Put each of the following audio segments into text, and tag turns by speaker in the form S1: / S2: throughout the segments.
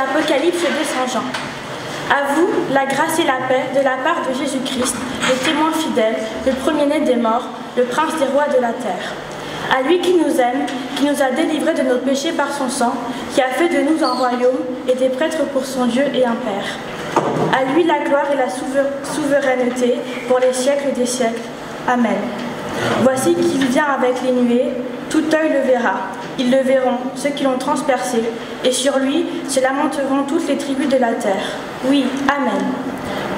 S1: l'Apocalypse de Saint Jean. À vous, la grâce et la paix de la part de Jésus-Christ, le témoin fidèle, le premier-né des morts, le prince des rois de la terre. À lui qui nous aime, qui nous a délivrés de nos péchés par son sang, qui a fait de nous un royaume et des prêtres pour son Dieu et un Père. À lui la gloire et la souveraineté pour les siècles des siècles. Amen. Voici qu'il vient avec les nuées, tout œil le verra. Ils le verront, ceux qui l'ont transpercé, et sur lui se lamenteront toutes les tribus de la terre. Oui, Amen.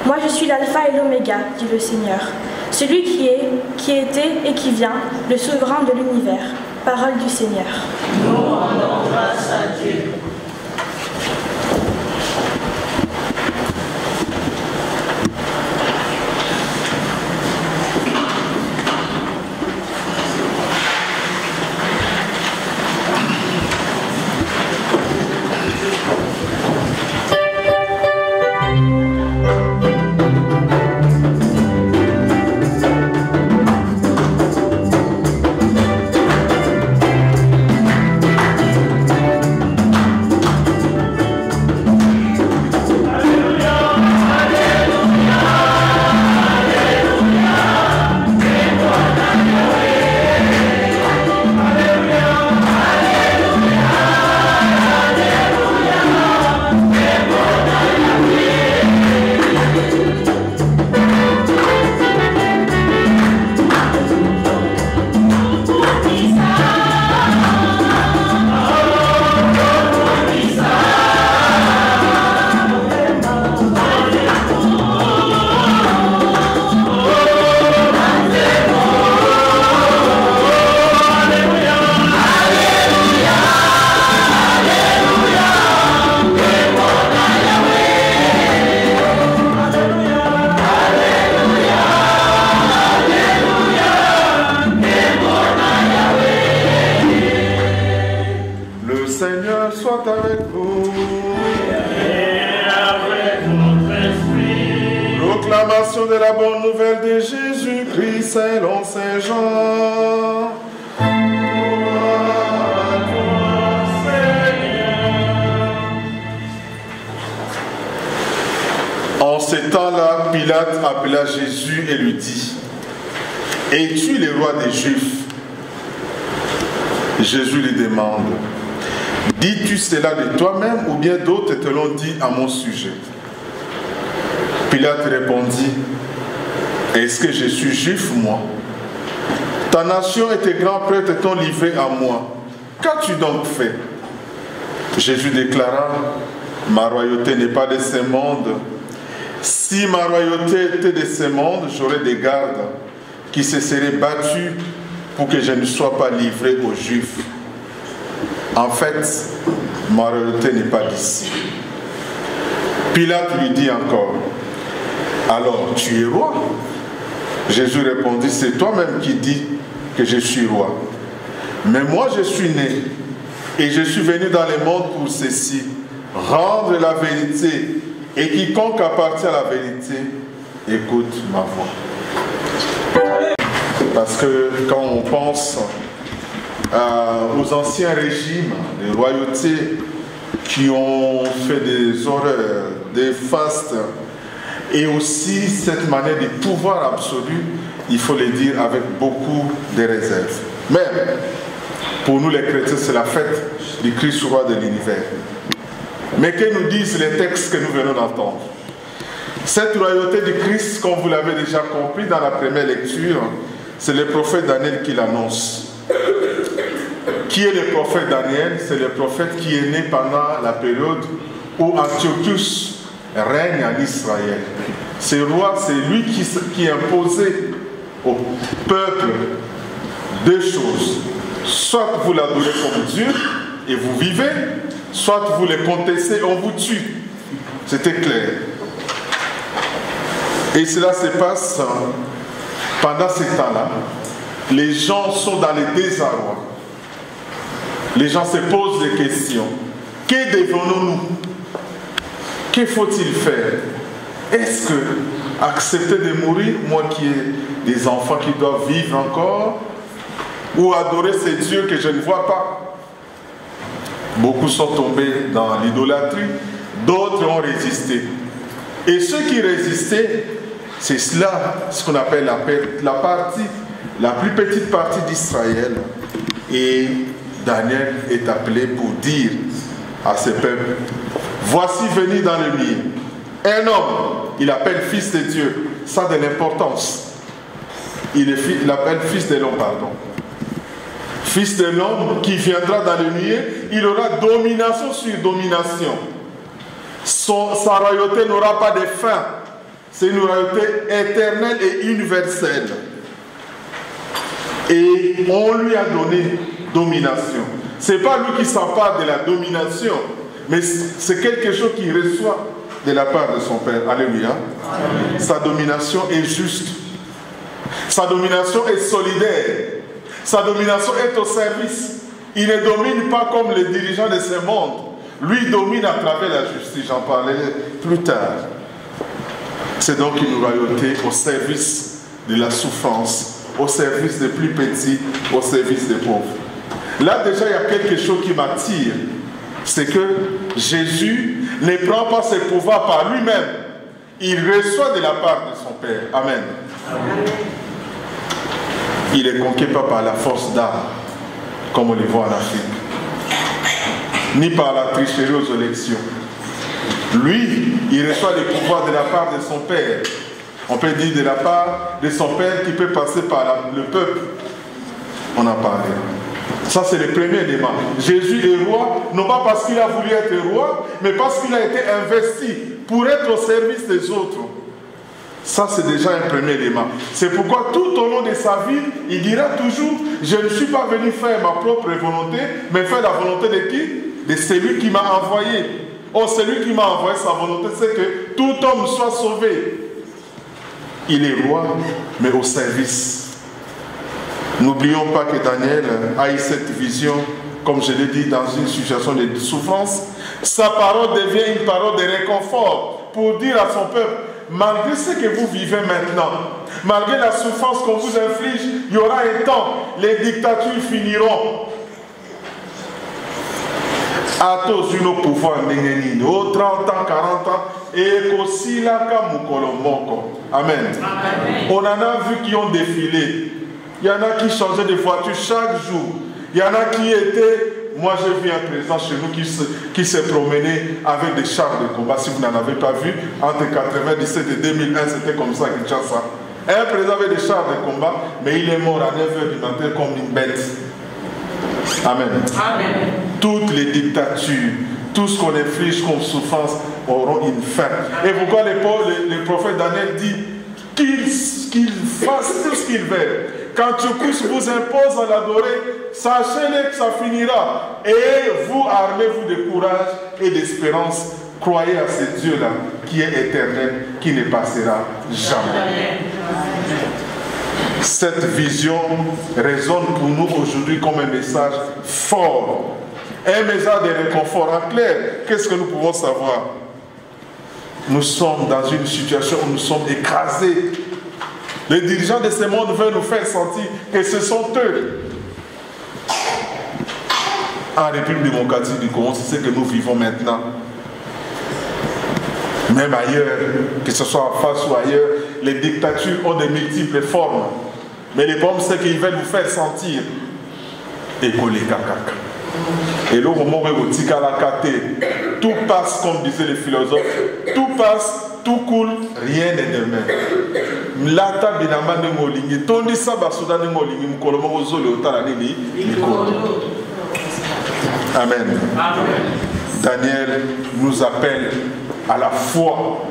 S1: Moi je suis l'alpha et l'oméga, dit le Seigneur, celui qui est, qui était et qui vient, le souverain de l'univers. Parole du Seigneur.
S2: Nous rendons grâce à Dieu.
S3: De la bonne nouvelle de Jésus-Christ selon Saint Jean. En ce temps-là, Pilate appela Jésus et lui dit: Es-tu le roi des Juifs? Jésus lui demande: Dis-tu cela de toi-même ou bien d'autres te l'ont dit à mon sujet? Pilate répondit: Est-ce que je suis juif, moi? Ta nation et tes grands prêtres t'ont livré à moi. Qu'as-tu donc fait? Jésus déclara: Ma royauté n'est pas de ce monde. Si ma royauté était de ce monde, j'aurais des gardes qui se seraient battus pour que je ne sois pas livré aux Juifs. En fait, ma royauté n'est pas d'ici. Pilate lui dit encore: Alors, tu es roi? Jésus répondit: C'est toi-même qui dis que je suis roi. Mais moi, je suis né et je suis venu dans le monde pour ceci, rendre la vérité. Et quiconque appartient à la vérité, écoute ma voix. Parce que quand on pense aux anciens régimes, les royautés qui ont fait des horreurs, des fastes, et aussi cette manière de pouvoir absolu, il faut le dire avec beaucoup de réserves. Mais pour nous les chrétiens, c'est la fête du Christ roi de l'univers. Mais que nous disent les textes que nous venons d'entendre? Cette royauté du Christ, comme vous l'avez déjà compris dans la première lecture, c'est le prophète Daniel qui l'annonce. Qui est le prophète Daniel? C'est le prophète qui est né pendant la période où Antiochus règne en Israël. Ce roi, c'est lui qui imposait au peuple deux choses. Soit vous l'adorez comme Dieu et vous vivez, soit vous le contestez et on vous tue. C'était clair. Et cela se passe pendant ce temps-là. Les gens sont dans le désarroi. Les gens se posent des questions. Que devenons-nous? Que faut-il faire? Est-ce que accepter de mourir, moi qui ai des enfants qui doivent vivre encore, ou adorer ces dieux que je ne vois pas? Beaucoup sont tombés dans l'idolâtrie, D'autres ont résisté. Et ceux qui résistaient, c'est cela, ce qu'on appelle la plus petite partie d'Israël. Et Daniel est appelé pour dire à ce peuple, voici venu dans le milieu un homme, il appelle fils de Dieu, ça a de l'importance. Il appelle fils de l'homme, pardon. Fils de l'homme qui viendra dans le milieu, il aura domination sur domination. Sa royauté n'aura pas de fin. C'est une royauté éternelle et universelle. Et on lui a donné domination. Ce n'est pas lui qui s'empare de la domination, mais c'est quelque chose qu'il reçoit de la part de son Père. Alléluia. Amen. Sa domination est juste. Sa domination est solidaire. Sa domination est au service. Il ne domine pas comme les dirigeants de ce monde. Lui domine à travers la justice. J'en parlerai plus tard. C'est donc une royauté au service de la souffrance, au service des plus petits, au service des pauvres. Là déjà, il y a quelque chose qui m'attire. C'est que Jésus ne prend pas ses pouvoirs par lui-même. Il reçoit de la part de son Père. Amen. Amen. Il ne conquiert pas par la force d'armes, comme on les voit en Afrique, ni par la tricherie aux élections. Lui, il reçoit les pouvoirs de la part de son Père. On peut dire de la part de son Père qui peut passer par le peuple. On en parlait. Ça, c'est le premier élément. Jésus est roi, non pas parce qu'il a voulu être roi, mais parce qu'il a été investi pour être au service des autres. Ça, c'est déjà un premier élément. C'est pourquoi tout au long de sa vie, il dira toujours, je ne suis pas venu faire ma propre volonté, mais faire la volonté de qui? De celui qui m'a envoyé. Oh, celui qui m'a envoyé, sa volonté, c'est que tout homme soit sauvé. Il est roi, mais au service. N'oublions pas que Daniel a eu cette vision, comme je l'ai dit, dans une situation de souffrance. Sa parole devient une parole de réconfort pour dire à son peuple, malgré ce que vous vivez maintenant, malgré la souffrance qu'on vous inflige, il y aura un temps, les dictatures finiront. À tous nos pouvoirs, 30 ans, 40 ans, et aussi là, Amen. On en a vu qui ont défilé. Il y en a qui changeaient de voiture chaque jour. Il y en a qui étaient, moi j'ai vu un président chez nous qui s'est promené avec des chars de combat. Si vous n'en avez pas vu, entre 1997 et 2001, c'était comme ça qu'il chasse ça. Un président avec des chars de combat, mais il est mort à 9h du matin comme une bête. Amen. Amen. Toutes les dictatures, tout ce qu'on inflige comme souffrance auront une fin. Et pourquoi le prophète Daniel dit qu'il fasse tout ce qu'il veut. Quand Tchoukus vous impose à l'adorer, sachez-le que ça finira. Et vous, armez-vous de courage et d'espérance. Croyez à ce Dieu-là qui est éternel, qui ne passera jamais. Cette vision résonne pour nous aujourd'hui comme un message fort. Un message de réconfort. En clair, qu'est-ce que nous pouvons savoir? Nous sommes dans une situation où nous sommes écrasés. Les dirigeants de ce monde veulent nous faire sentir que ce sont eux. En République démocratique du Congo, c'est ce que nous vivons maintenant. Même ailleurs, que ce soit en face ou ailleurs, les dictatures ont de multiples formes. Mais le problème, c'est qu'ils veulent nous faire sentir. Et le moment où tout passe, comme disaient les philosophes, tout passe, tout coule, rien n'est de même. Lata binama ne molingi, tondi saba soudan ne molingi, mukolomo ozole otala nini, mikolo. Amen. Daniel nous appelle à la foi.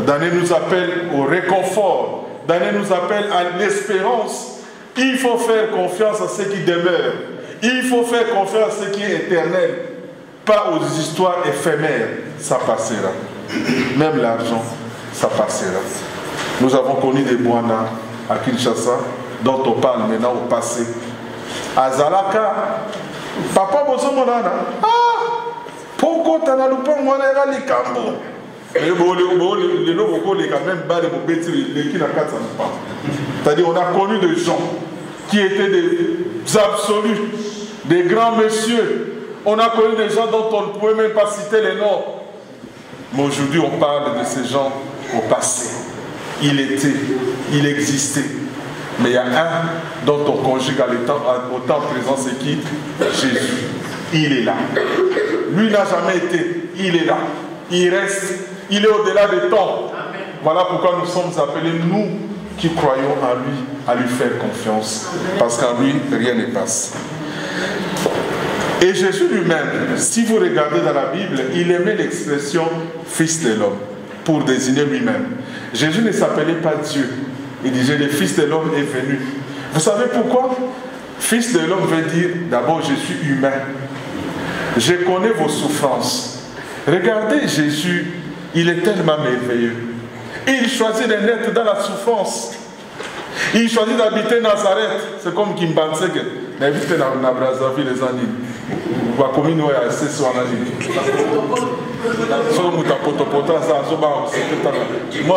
S3: Daniel nous appelle au réconfort. Daniel nous appelle à l'espérance. Il faut faire confiance à ce qui demeure. Il faut faire confiance à ce qui est éternel. Pas aux histoires éphémères. Ça passera. Même l'argent, ça passera. Nous avons connu des Bwana à Kinshasa, dont on parle maintenant au passé. À Zalaka, papa bozo monana. Ah! Pourquoi t'as la loupe en monnaie les cambo? C'est-à-dire, on a connu des gens qui étaient des absolus, des grands messieurs. On a connu des gens dont on ne pouvait même pas citer les noms. Mais aujourd'hui, on parle de ces gens au passé. Il était, il existait. Mais il y a un dont on conjugue au temps présent, c'est qui? Jésus. Il est là. Lui n'a jamais été. Il est là. Il reste. Il est au-delà des temps. Voilà pourquoi nous sommes appelés, nous qui croyons en lui, à lui faire confiance. Parce qu'en lui, rien ne passe. Et Jésus lui-même, si vous regardez dans la Bible, il aimait l'expression « fils de l'homme » pour désigner lui-même. Jésus ne s'appelait pas Dieu. Il disait « le fils de l'homme est venu ». Vous savez pourquoi? Fils de l'homme veut dire d'abord je suis humain. Je connais vos souffrances. Regardez Jésus, il est tellement merveilleux. Il choisit de naître dans la souffrance. Il choisit d'habiter Nazareth. C'est comme Kimbanseke. N'habite dans Brazzaville les années. Moi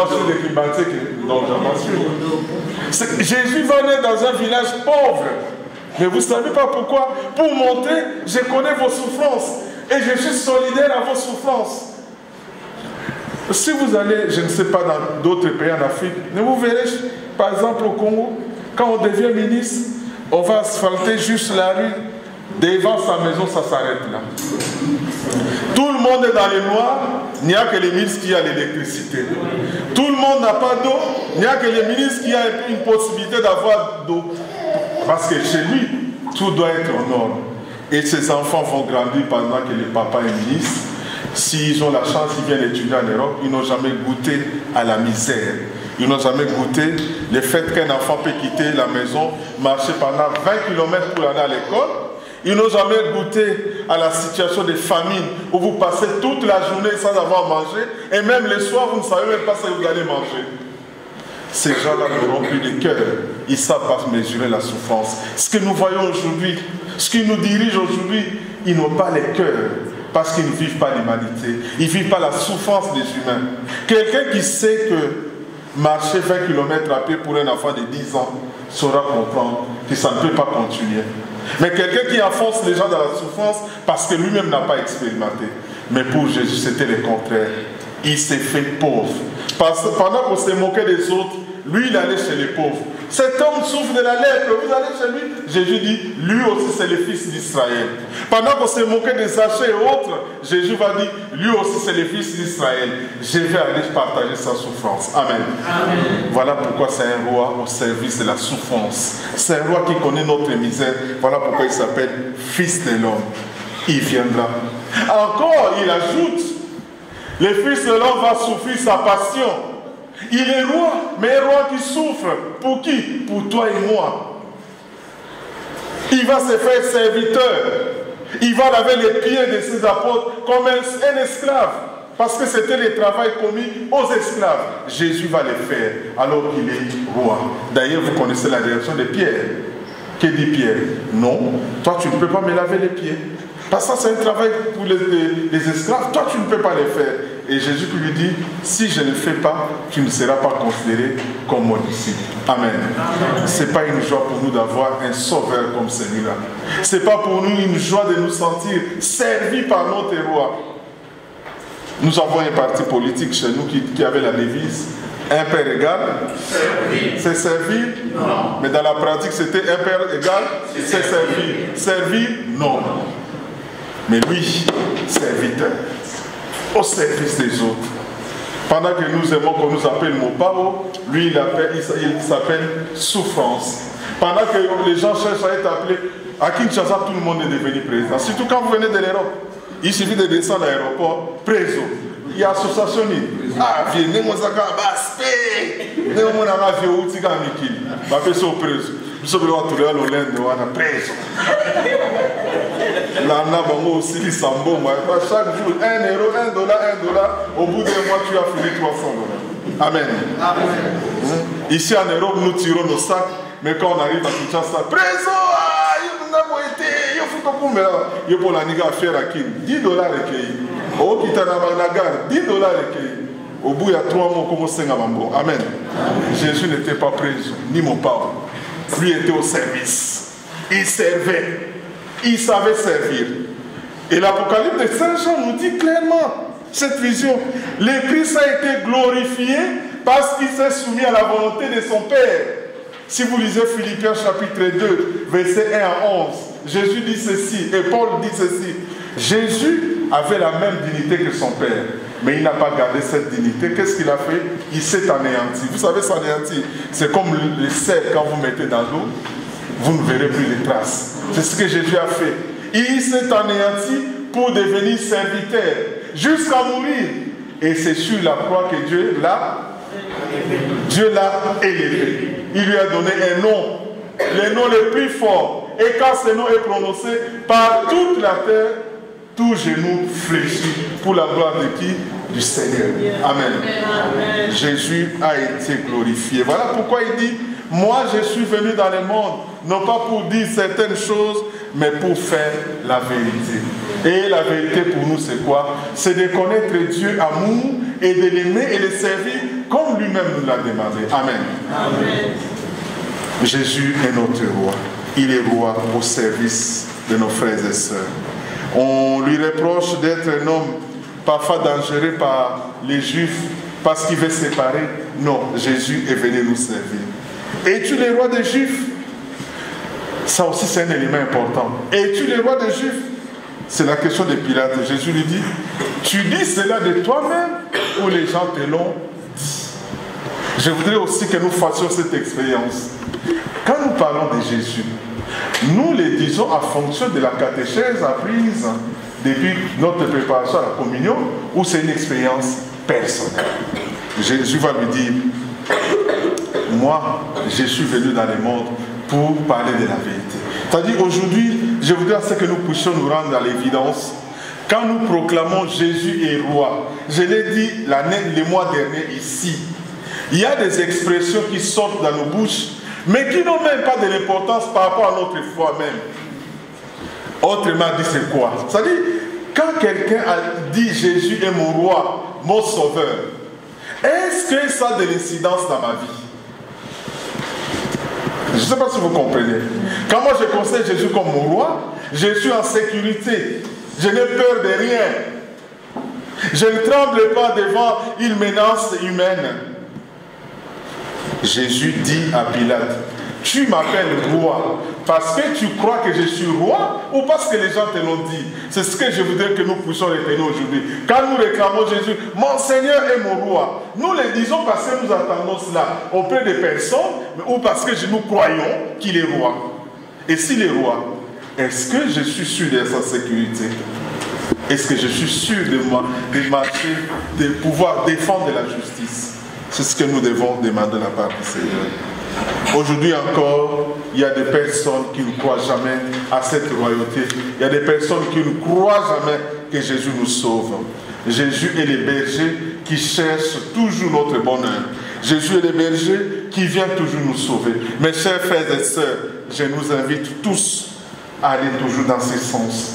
S3: je suis de Kimbanseke. Non, je m'assure. Jésus va naître dans un village pauvre. Mais vous ne savez pas pourquoi? Pour montrer, je connais vos souffrances. Et je suis solidaire à vos souffrances. Si vous allez, je ne sais pas, dans d'autres pays en Afrique, vous verrez, par exemple au Congo, quand on devient ministre, on va asphalter juste la rue, devant sa maison, ça s'arrête là. Tout le monde est dans les noirs, il n'y a que les ministres qui ont l'électricité. Tout le monde n'a pas d'eau, il n'y a que les ministres qui ont une possibilité d'avoir d'eau. Parce que chez lui, tout doit être en ordre. Et ses enfants vont grandir pendant que le papa est ministre. S'ils ont la chance, ils viennent étudier en Europe, ils n'ont jamais goûté à la misère. Ils n'ont jamais goûté le fait qu'un enfant peut quitter la maison, marcher pendant 20 km pour aller à l'école. Ils n'ont jamais goûté à la situation de famine où vous passez toute la journée sans avoir mangé et même le soir, vous ne savez même pas ce que vous allez manger. Ces gens-là n'auront plus de cœur. Ils ne savent pas mesurer la souffrance. Ce que nous voyons aujourd'hui, ce qui nous dirige aujourd'hui, ils n'ont pas le cœur. Parce qu'ils ne vivent pas l'humanité. Ils ne vivent pas la souffrance des humains. Quelqu'un qui sait que marcher 20 km à pied pour un enfant de 10 ans saura comprendre que ça ne peut pas continuer. Mais quelqu'un qui enfonce les gens dans la souffrance parce que lui-même n'a pas expérimenté. Mais pour Jésus, c'était le contraire. Il s'est fait pauvre. Parce que pendant qu'on s'est moqué des autres, lui, il allait chez les pauvres. Cet homme souffre de la lèpre, vous allez chez lui. Jésus dit, lui aussi c'est le fils d'Israël. Pendant qu'on s'est moqué des Zachée et autres, Jésus va dire, lui aussi c'est le fils d'Israël. Je vais aller partager sa souffrance. Amen. Amen. Voilà pourquoi c'est un roi au service de la souffrance. C'est un roi qui connaît notre misère. Voilà pourquoi il s'appelle fils de l'homme. Il viendra. Encore, il ajoute, le fils de l'homme va souffrir sa passion. Il est roi, mais un roi qui souffre. Pour qui? Pour toi et moi. Il va se faire serviteur. Il va laver les pieds de ses apôtres comme un esclave. Parce que c'était le travail commis aux esclaves. Jésus va le faire alors qu'il est roi. D'ailleurs, vous connaissez la réaction de Pierre. Que dit Pierre? Non, toi tu ne peux pas me laver les pieds. Parce que ça c'est un travail pour les esclaves. Toi tu ne peux pas le faire. Et Jésus lui dit, si je ne le fais pas, tu ne seras pas considéré comme mon disciple. Amen. Ce n'est pas une joie pour nous d'avoir un sauveur comme celui-là. Ce n'est pas pour nous une joie de nous sentir servis par notre roi. Nous avons un parti politique chez nous qui avait la devise, un père égal, c'est servir. Non. Mais dans la pratique, c'était un père égal, c'est servir. Servir, non. Mais lui, serviteur. Au service des autres. Pendant que nous aimons qu'on nous appelle Mopao, lui il s'appelle souffrance. Pendant que les gens cherchent à être appelés, à Kinshasa tout le monde est devenu président. Surtout quand vous venez de l'Europe. Il suffit de descendre à l'aéroport, préso. Il y a association. Ah, viens, nous sommes à nous sommes chaque jour, 1 euro, 1 dollar, 1 dollar. Au bout d'un mois, tu as fini 300 $. Amen. Amen. Ici en Europe, nous tirons nos sacs, mais quand on arrive à Kinshasa, préso, il faut la niga faire à qui 10 $ recueillis. Au Kitanamanagar, 10 $ recueillis. Au bout, il y a 3 mois, comme on Amen. Amen. Jésus n'était pas préso, ni mon père. Lui était au service. Il servait. Il savait servir. Et l'Apocalypse de Saint Jean nous dit clairement, cette vision. Le Christ a été glorifié parce qu'il s'est soumis à la volonté de son Père. Si vous lisez Philippiens chapitre 2, versets 1 à 11, Jésus dit ceci, et Paul dit ceci. Jésus avait la même dignité que son Père, mais il n'a pas gardé cette dignité. Qu'est-ce qu'il a fait? Il s'est anéanti. Vous savez, s'anéantir, c'est comme le sel quand vous mettez dans l'eau, vous ne verrez plus les traces. C'est ce que Jésus a fait. Il s'est anéanti pour devenir serviteur, jusqu'à mourir. Et c'est sur la croix que Dieu l'a élevé. Il lui a donné un nom, le nom le plus fort. Et quand ce nom est prononcé par toute la terre, tout genou fléchit pour la gloire de qui? Du Seigneur. Amen. Amen. Jésus a été glorifié. Voilà pourquoi il dit, moi je suis venu dans le monde, non pas pour dire certaines choses, mais pour faire la vérité. Et la vérité pour nous c'est quoi? C'est de connaître Dieu amour et de l'aimer et le servir comme lui-même nous l'a demandé. Amen. Amen. Jésus est notre roi. Il est roi au service de nos frères et sœurs. On lui reproche d'être un homme parfois dangereux par les Juifs parce qu'il veut séparer. Non, Jésus est venu nous servir. Es-tu le roi des Juifs? Ça aussi c'est un élément important. Es-tu le roi des Juifs? C'est la question de Pilate. Jésus lui dit, tu dis cela de toi-même ou les gens te l'ont dit? Je voudrais aussi que nous fassions cette expérience. Quand nous parlons de Jésus, nous les disons en fonction de la catéchèse apprise depuis notre préparation à la communion, ou c'est une expérience personnelle. Jésus va lui dire, moi, je suis venu dans le monde pour parler de la vérité. C'est-à-dire aujourd'hui, je voudrais que nous puissions nous rendre à l'évidence. Quand nous proclamons Jésus est roi, je l'ai dit le mois dernier ici, il y a des expressions qui sortent dans nos bouches, mais qui n'ont même pas de l'importance par rapport à notre foi même. Autrement dit, c'est quoi? C'est-à-dire, quand quelqu'un a dit Jésus est mon roi, mon sauveur, est-ce que ça a de l'incidence dans ma vie? Je ne sais pas si vous comprenez. Quand moi je considère Jésus comme mon roi, je suis en sécurité. Je n'ai peur de rien. Je ne tremble pas devant une menace humaine. Jésus dit à Pilate, tu m'appelles roi parce que tu crois que je suis roi ou parce que les gens te l'ont dit? C'est ce que je voudrais que nous puissions retenir aujourd'hui. Quand nous réclamons Jésus, mon Seigneur est mon roi, nous le disons parce que nous attendons cela auprès des personnes ou parce que nous croyons qu'il est roi. Et s'il est roi, est-ce que je suis sûr de sa sécurité? Est-ce que je suis sûr de marcher, de pouvoir défendre la justice? C'est ce que nous devons demander de la part du Seigneur. Aujourd'hui encore, il y a des personnes qui ne croient jamais à cette royauté. Il y a des personnes qui ne croient jamais que Jésus nous sauve. Jésus est le berger qui cherche toujours notre bonheur. Jésus est le berger qui vient toujours nous sauver. Mes chers frères et sœurs, je nous invite tous à aller toujours dans ce sens.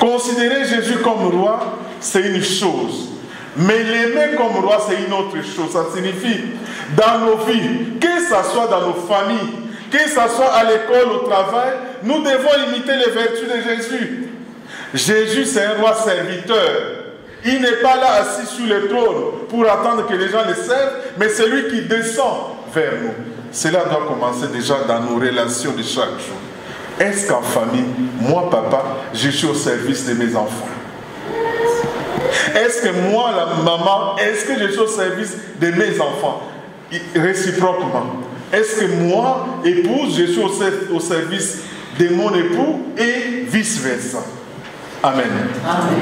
S3: Considérer Jésus comme roi, c'est une chose. Mais l'aimer comme roi, c'est une autre chose. Ça signifie, dans nos vies, que ce soit dans nos familles, que ce soit à l'école, au travail, nous devons imiter les vertus de Jésus. Jésus, c'est un roi serviteur. Il n'est pas là assis sur le trône pour attendre que les gens le servent, mais c'est lui qui descend vers nous. Cela doit commencer déjà dans nos relations de chaque jour. Est-ce qu'en famille, moi, papa, je suis au service de mes enfants? Est-ce que moi, la maman, est-ce que je suis au service de mes enfants? Réciproquement. Est-ce que moi, épouse, je suis au service de mon époux et vice-versa? Amen. Amen.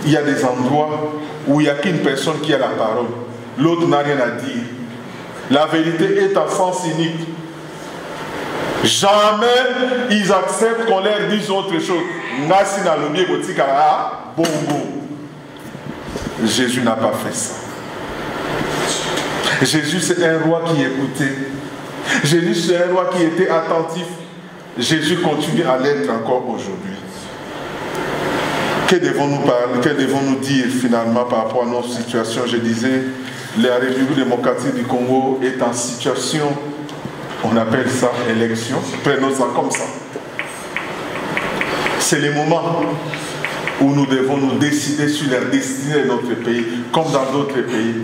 S3: Il y a des endroits où il n'y a qu'une personne qui a la parole. L'autre n'a rien à dire. La vérité est à sens unique. Jamais ils acceptent qu'on leur dise autre chose. Jésus n'a pas fait ça. Jésus c'est un roi qui écoutait. Jésus c'est un roi qui était attentif. Jésus continue à l'être encore aujourd'hui. Que devons-nous parler, que devons-nous dire finalement par rapport à notre situation? Je disais, la République démocratique du Congo est en situation, on appelle ça élection, prenons ça comme ça. C'est le moment où nous devons nous décider sur la destinée de notre pays, comme dans d'autres pays.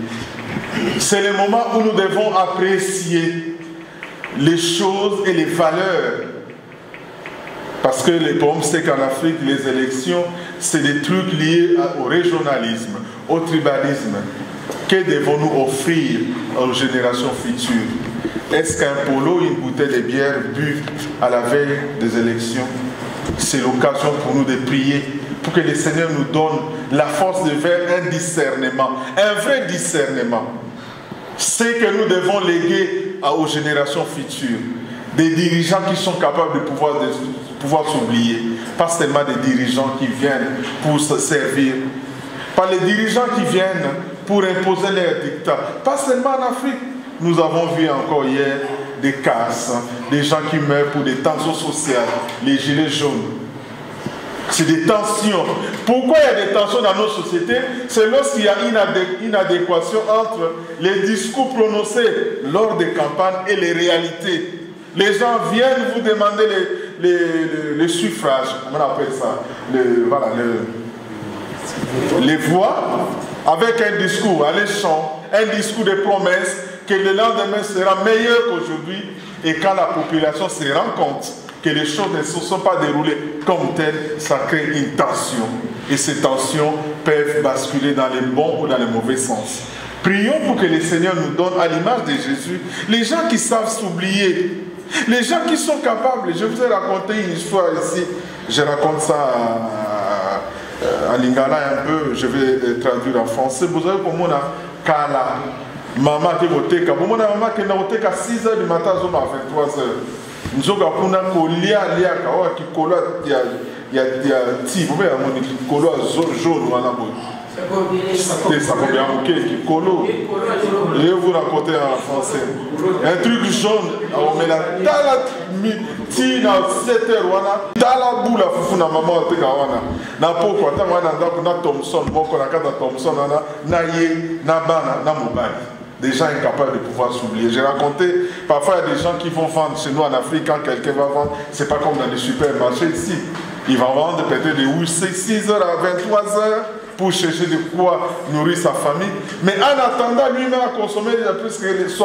S3: C'est le moment où nous devons apprécier les choses et les valeurs. Parce que les problèmes, c'est qu'en Afrique, les élections, c'est des trucs liés au régionalisme, au tribalisme. Que devons-nous offrir aux générations futures? Est-ce qu'un polo, une bouteille de bière bu à la veille des élections, c'est l'occasion pour nous de prier, pour que le Seigneur nous donne la force de faire un discernement, un vrai discernement. C'est que nous devons léguer aux générations futures des dirigeants qui sont capables de pouvoir s'oublier, pas seulement des dirigeants qui viennent pour se servir, pas les dirigeants qui viennent pour imposer leurs dictats, pas seulement en Afrique. Nous avons vu encore hier des casses, des gens qui meurent pour des tensions sociales, les gilets jaunes. C'est des tensions. Pourquoi il y a des tensions dans nos sociétés? C'est lorsqu'il y a une inadéquation entre les discours prononcés lors des campagnes et les réalités. Les gens viennent vous demander les suffrages, comment on appelle ça, les voix, avec un discours alléchant, un discours de promesses, que le lendemain sera meilleur qu'aujourd'hui, et quand la population se rend compte que les choses ne se sont pas déroulées comme telles, ça crée une tension. Et ces tensions peuvent basculer dans les bons ou dans les mauvais sens. Prions pour que le Seigneur nous donne, à l'image de Jésus, les gens qui savent s'oublier, les gens qui sont capables. Je vous ai raconté une histoire ici, je raconte ça en lingala un peu, je vais traduire en français. Vous savez comment on a Kala, maman qui votait, maman qui a voté à 6 h du matin à 23 h. Nous avons kolia qui kola il y a ti vous voyez mon kola jaune voilà bon c'est ça combien qui kolo je vais vous raconter en français un truc jaune on met la tala ti na 7 h wana tala boula fufuna maman te kawana na poko ta wana na Thomson moko na kata Thomson na ye na bana na mobile. Des gens incapables de pouvoir s'oublier. J'ai raconté, parfois il y a des gens qui vont vendre chez nous en Afrique, quand quelqu'un va vendre, c'est pas comme dans les supermarchés ici. Il va vendre peut-être de 6 h à 23 h pour chercher de quoi nourrir sa famille. Mais en attendant, lui-même a consommé plus que 60%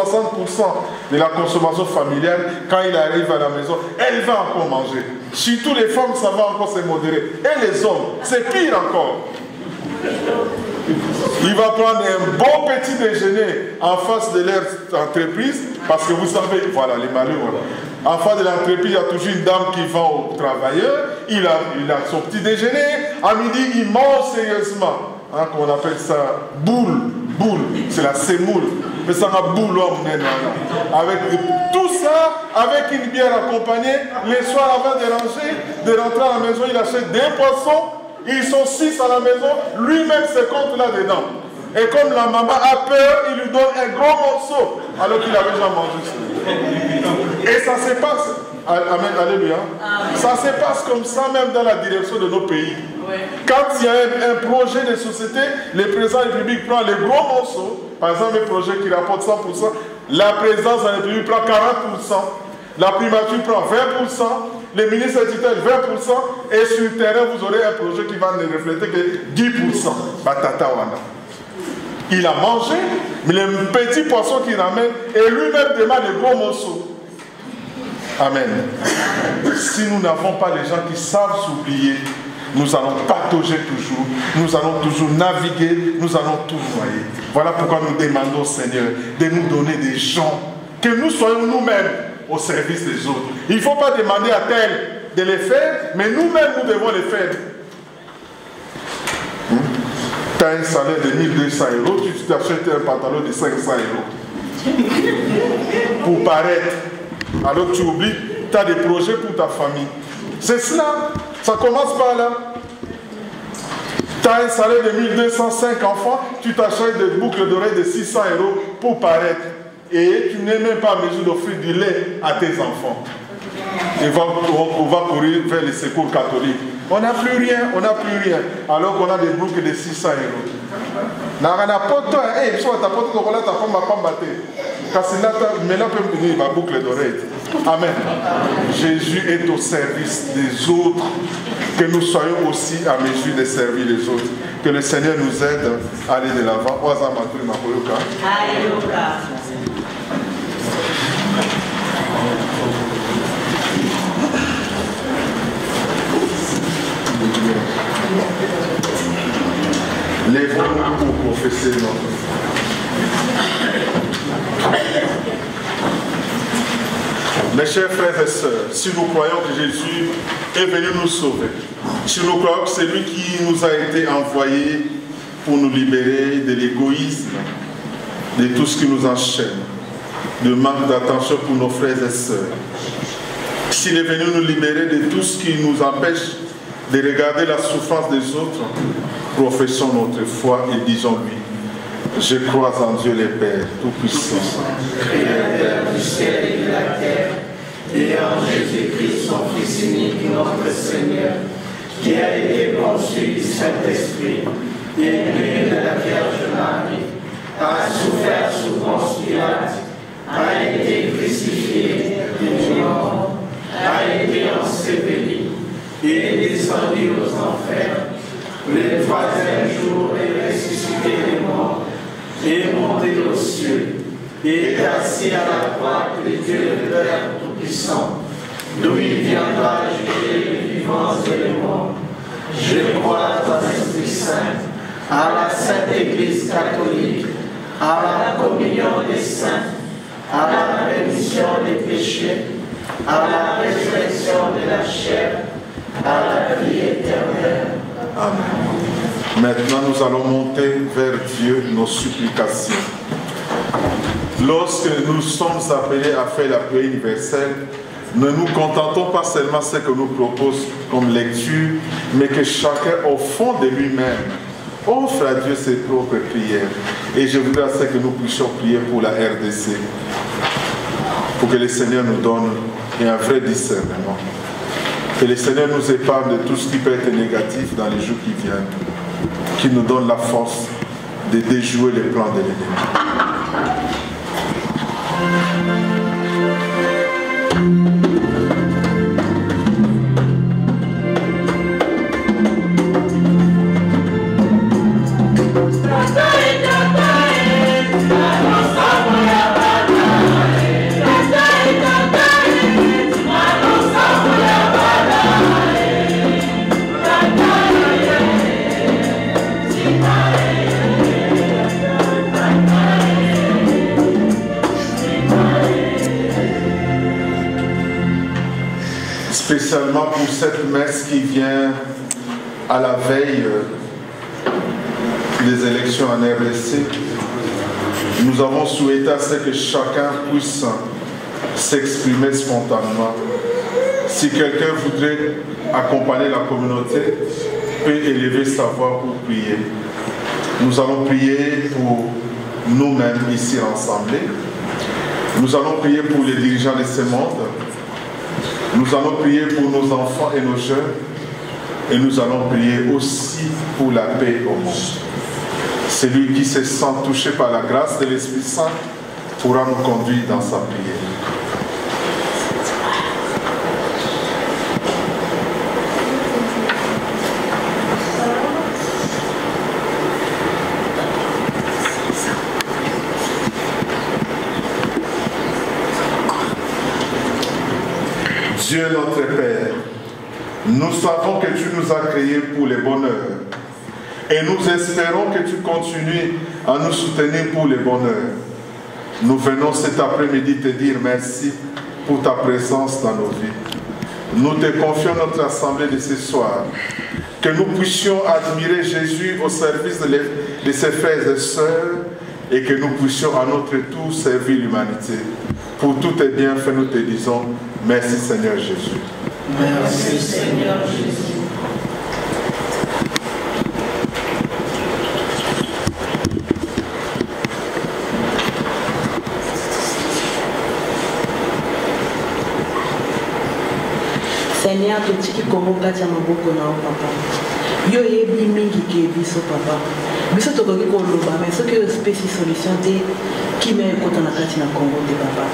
S3: de la consommation familiale. Quand il arrive à la maison, elle va encore manger. Surtout les femmes, ça va encore se modérer. Et les hommes, c'est pire encore. Il va prendre un bon petit déjeuner en face de leur entreprise, parce que vous savez, voilà les malheurs. En face de l'entreprise, il y a toujours une dame qui vend aux travailleurs, il a son petit déjeuner, à midi, il mange sérieusement. Hein, on appelle ça boule, c'est la semoule. Mais ça va boule, avec tout ça, avec une bière accompagnée, les soirs avant de rentrer à la maison, il achète des poissons. Ils sont 6 à la maison, lui-même se compte là-dedans. Et comme la maman a peur, il lui donne un gros morceau, alors qu'il avait déjà mangé. Et ça se passe, amen, alléluia. Ça se passe comme ça même dans la direction de nos pays. Quand il y a un projet de société, le président de la République prend les gros morceaux. Par exemple, un projet qui rapporte 100%, la présidence de la République prend 40%, la primature prend 20%, les ministres titulaires 20%, et sur le terrain, vous aurez un projet qui va ne refléter que 10%. Batata wana. Il a mangé, mais le petit poisson qu'il ramène, et lui-même demande les gros morceaux. Amen. Si nous n'avons pas les gens qui savent s'oublier, nous allons patauger toujours, nous allons toujours naviguer, nous allons tout noyer. Voilà pourquoi nous demandons au Seigneur de nous donner des gens, que nous soyons nous-mêmes au service des autres. Il ne faut pas demander à tel de les faire, mais nous-mêmes nous devons les faire. Tu as un salaire de 1200 €, tu t'achètes un pantalon de 500 € pour paraître. Alors tu oublies, tu as des projets pour ta famille. C'est cela, ça commence par là. Tu as un salaire de 1205 enfants, tu t'achètes des boucles d'oreilles de 600 € pour paraître. Et tu n'es même pas en mesure d'offrir du lait à tes enfants. Et on va courir vers les secours catholiques. On n'a plus rien, on n'a plus rien. Alors qu'on a des boucles de 600 €. Mais là, peut venir ma boucle d'oreille. Amen. Jésus est au service des autres. Que nous soyons aussi à mesure de servir les autres. Que le Seigneur nous aide à aller de l'avant.
S2: Alléluia.
S3: Lèvons-nous pour professer notre foi. Mes chers frères et sœurs, si nous croyons que Jésus est venu nous sauver, si nous croyons que c'est lui qui nous a été envoyé pour nous libérer de l'égoïsme, de tout ce qui nous enchaîne, de manque d'attention pour nos frères et sœurs, s'il est venu nous libérer de tout ce qui nous empêche de regarder la souffrance des autres, professons notre foi et disons-lui: je crois en Dieu le Père Tout-Puissant,
S2: Créateur du ciel et de la terre, et en Jésus-Christ, son Fils unique, notre Seigneur, qui a été conçu du Saint-Esprit, est né de la Vierge Marie, a souffert sous Ponce Pilate, a été crucifié, est mort, a été enseveli, et est descendu aux enfers. Le troisième jour est ressuscité des morts, est monté aux cieux, et est assis à la droite de Dieu le Père Tout-Puissant, d'où il viendra juger les vivants et les morts. Je crois dans l'Esprit Saint, à la Sainte Église catholique, à la communion des saints, à la rémission des péchés, à la résurrection de la chair, à la vie éternelle.
S3: Amen. Maintenant, nous allons monter vers Dieu nos supplications. Lorsque nous sommes appelés à faire la prière universelle, ne nous contentons pas seulement de ce que nous propose comme lecture, mais que chacun, au fond de lui-même, offre à Dieu ses propres prières. Et je voudrais que nous puissions prier pour la RDC, pour que le Seigneur nous donne un vrai discernement. Que le Seigneur nous épargne de tout ce qui peut être négatif dans les jours qui viennent, qui nous donne la force de déjouer les plans de l'ennemi. Spécialement pour cette messe qui vient à la veille des élections en RDC, nous avons souhaité à ce que chacun puisse s'exprimer spontanément. Si quelqu'un voudrait accompagner la communauté, peut élever sa voix pour prier. Nous allons prier pour nous-mêmes ici rassemblés. Nous allons prier pour les dirigeants de ce monde. Nous allons prier pour nos enfants et nos jeunes. Et nous allons prier aussi pour la paix au monde. Celui qui se sent touché par la grâce de l'Esprit Saint pourra nous conduire dans sa prière. Dieu notre Père, nous savons que tu nous as créés pour le bonheur et nous espérons que tu continues à nous soutenir pour le bonheur. Nous venons cet après-midi te dire merci pour ta présence dans nos vies. Nous te confions notre assemblée de ce soir, que nous puissions admirer Jésus au service de ses frères et sœurs et que nous puissions à notre tour servir l'humanité. Pour tous tes bienfaits, nous te disons merci Seigneur Jésus.
S2: Merci Seigneur Jésus.
S4: Seigneur, totiki komoka tia maboko na papa. yo yebi mingi ke biso papa biso tokoki koloba mais soki oyo spécie solution te kimia ekota na kati na Congo te papa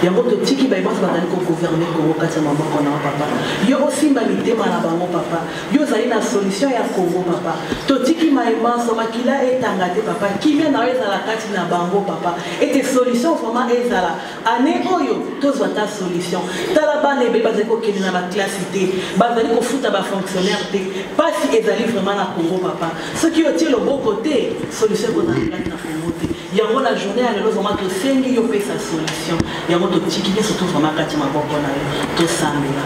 S4: yango totiki bayebasi bazali kogouverne Congo kati ya maboko na papa yo osimba mitema na bango papa yo ozali na solution ya Congo papa totiki mayemanso makila etanga te papa kimia na yo ezala kati na bango papa ete solution vraiment ezala ane oyo tozwa ta solution tala bana ebe bazali kokende na baklasse te bazali kofuta bafonctionnaire te pasi ezali vraiment na Congo papa soki otie loboko te solution ekozala kati na Congo te yango la journée ya lelo vraiment tosengi yo pesa solution yango totiki nyonso to vraiment kati maboko na yo tosambela.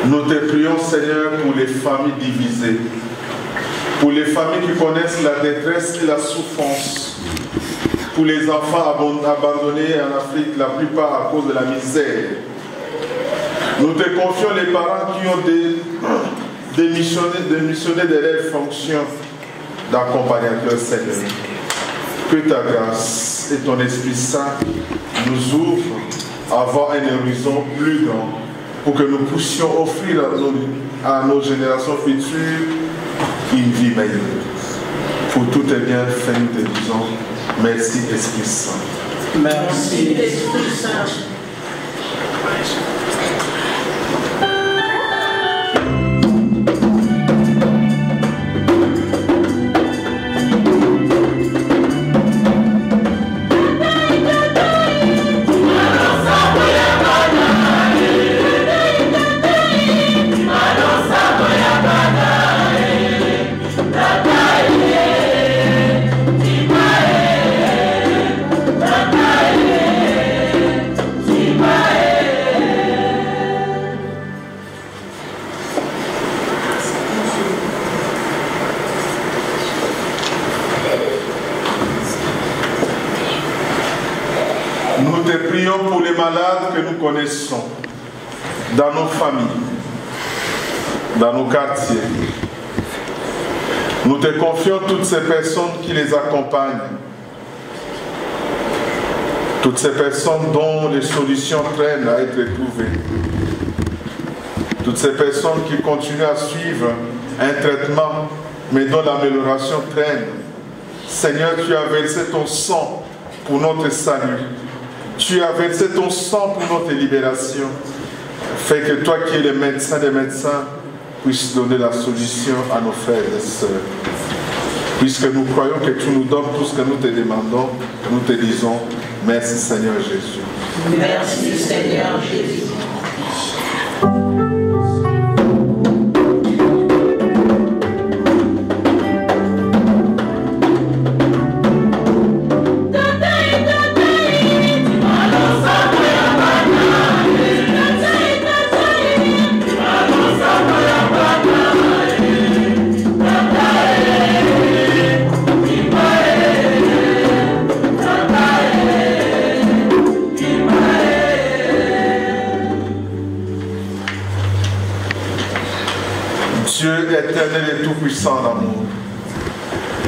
S3: Nous te prions, Seigneur, pour les familles divisées, pour les familles qui connaissent la détresse et la souffrance, pour les enfants abandonnés en Afrique, la plupart à cause de la misère. Nous te confions les parents qui ont démissionné de leurs fonctions d'accompagnateur, Seigneur. Que ta grâce et ton Esprit Saint nous ouvrent à avoir un horizon plus grand, pour que nous puissions offrir à nos générations futures une vie meilleure. Pour tout est bien fait, nous te disons merci Esprit Saint.
S2: Merci Esprit Saint.
S3: Nous te prions pour les malades que nous connaissons, dans nos familles, dans nos quartiers. Nous te confions toutes ces personnes qui les accompagnent, toutes ces personnes dont les solutions traînent à être trouvées, toutes ces personnes qui continuent à suivre un traitement, mais dont l'amélioration traîne. Seigneur, tu as versé ton sang pour notre salut. Tu as versé ton sang pour notre libération. Fais que toi qui es le médecin des médecins puisses donner la solution à nos frères et sœurs. Puisque nous croyons que tu nous donnes tout ce que nous te demandons, nous te disons merci Seigneur Jésus.
S2: Merci Seigneur Jésus.
S3: Dieu éternel et tout-puissant d'amour,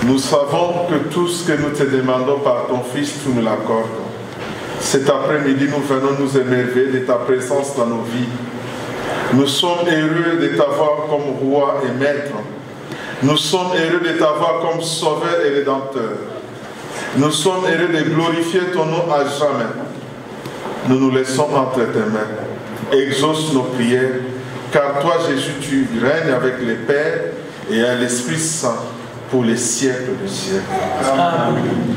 S3: nous savons que tout ce que nous te demandons par ton Fils, tu nous l'accordes. Cet après-midi, nous venons nous émerveiller de ta présence dans nos vies. Nous sommes heureux de t'avoir comme roi et maître. Nous sommes heureux de t'avoir comme sauveur et rédempteur. Nous sommes heureux de glorifier ton nom à jamais. Nous nous laissons entre tes mains. Exauce nos prières, car toi, Jésus, tu règnes avec le Père et à l'Esprit Saint pour les siècles des siècles. Amen.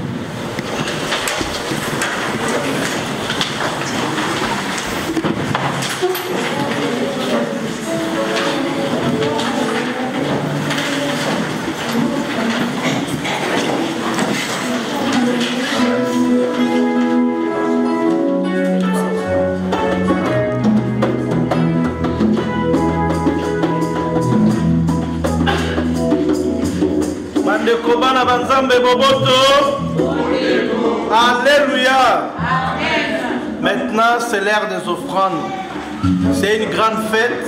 S5: Alléluia. Maintenant, c'est l'heure des offrandes. C'est une grande fête.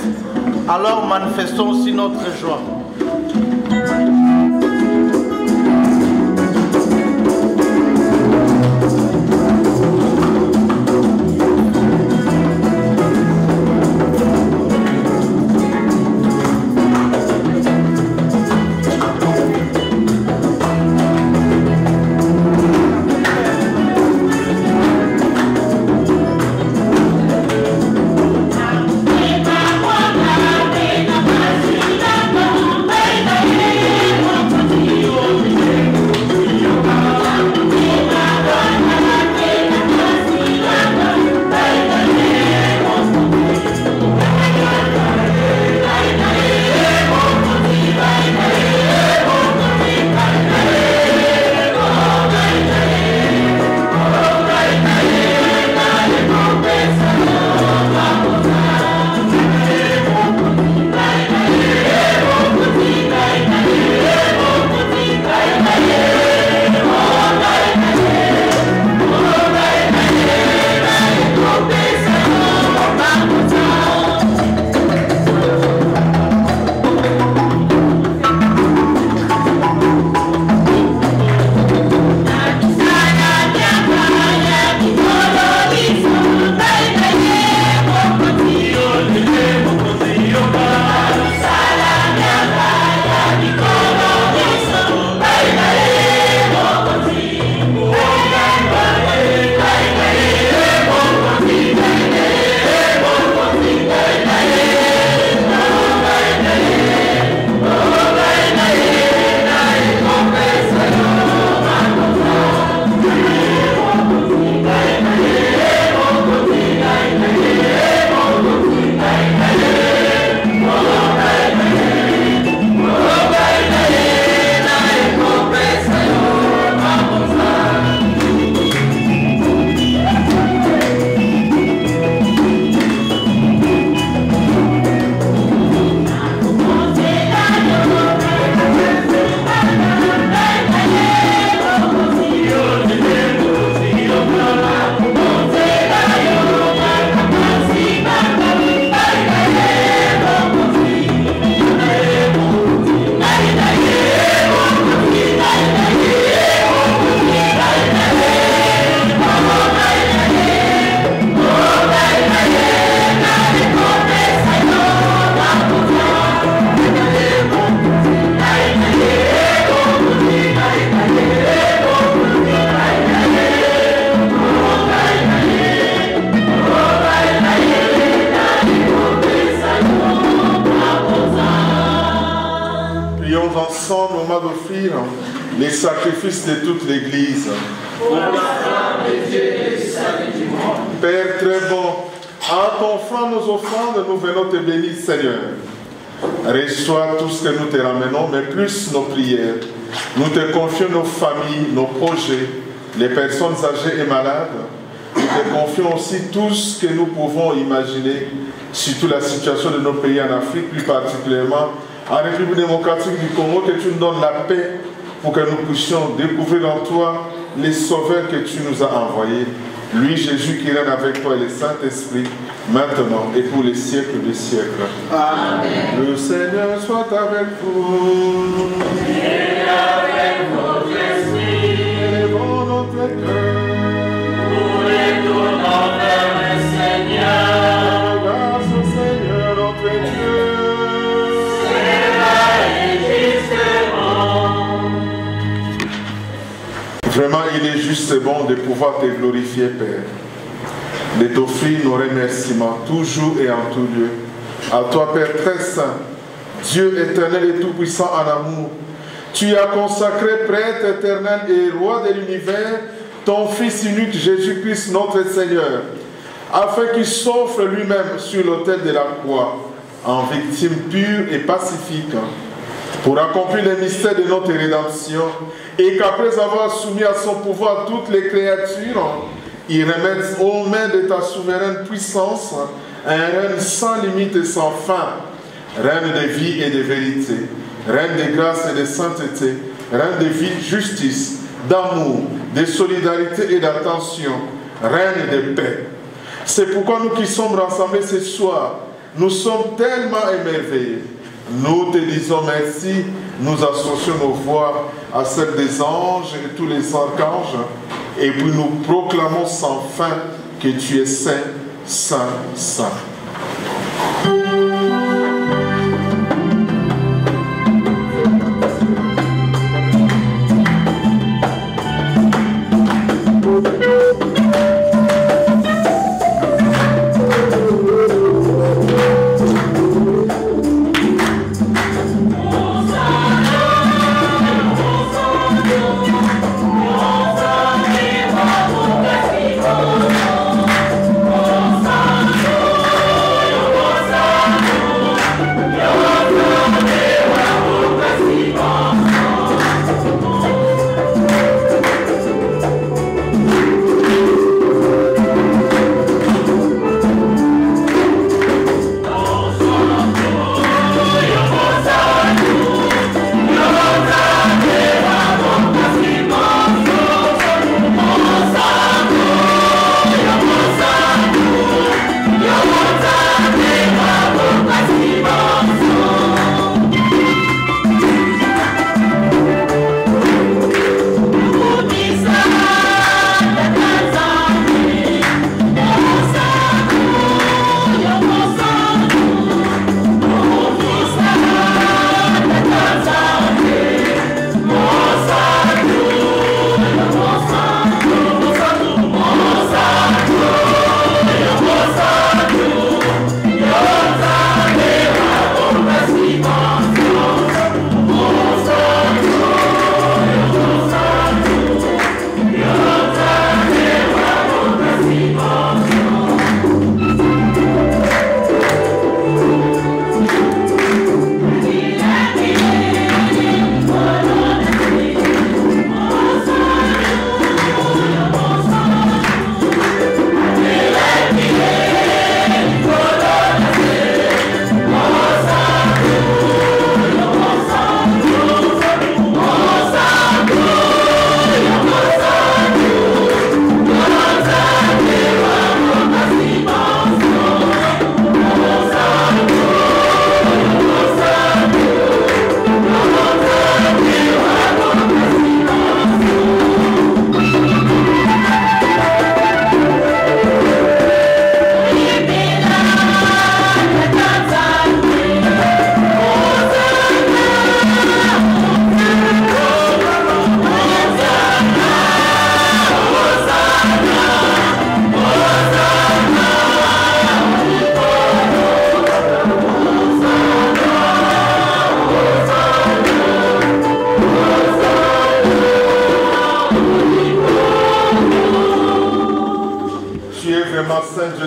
S5: Alors manifestons aussi notre joie.
S3: Les sacrifices de toute l'Église. Père très bon, en t'offrant nos offrandes, nous venons te bénir, Seigneur. Reçois tout ce que nous te ramenons, mais plus nos prières. Nous te confions nos familles, nos projets, les personnes âgées et malades. Nous te confions aussi tout ce que nous pouvons imaginer, surtout la situation de nos pays en Afrique, plus particulièrement en République démocratique du Congo, que tu nous donnes la paix pour que nous puissions découvrir en toi les sauveurs que tu nous as envoyés. Lui, Jésus, qui règne avec toi et le Saint-Esprit, maintenant et pour les siècles des siècles. Amen. Le Seigneur soit avec vous.
S2: Et avec votre esprit.
S3: Élevons notre cœur.
S2: Nous les tournons vers le Seigneur.
S3: Grâce au Seigneur notre Dieu.
S2: C'est là et justement.
S3: Vraiment, il est juste et bon de pouvoir te glorifier, Père. De t'offrir nos remerciements toujours et en tout lieu. À toi, Père très saint, Dieu éternel et tout-puissant en amour, tu as consacré prêtre éternel et roi de l'univers, ton Fils unique Jésus-Christ notre Seigneur, afin qu'il s'offre lui-même sur l'autel de la croix, en victime pure et pacifique, pour accomplir les mystères de notre rédemption, et qu'après avoir soumis à son pouvoir toutes les créatures, il remette aux mains de ta souveraine puissance un règne sans limite et sans fin, règne de vie et de vérité, règne de grâce et de sainteté, règne de vie, justice, d'amour, de solidarité et d'attention, règne de paix. C'est pourquoi nous qui sommes rassemblés ce soir, nous sommes tellement émerveillés. Nous te disons merci, nous associons nos voix à celles des anges et tous les archanges, et puis nous proclamons sans fin que tu es saint, saint, saint.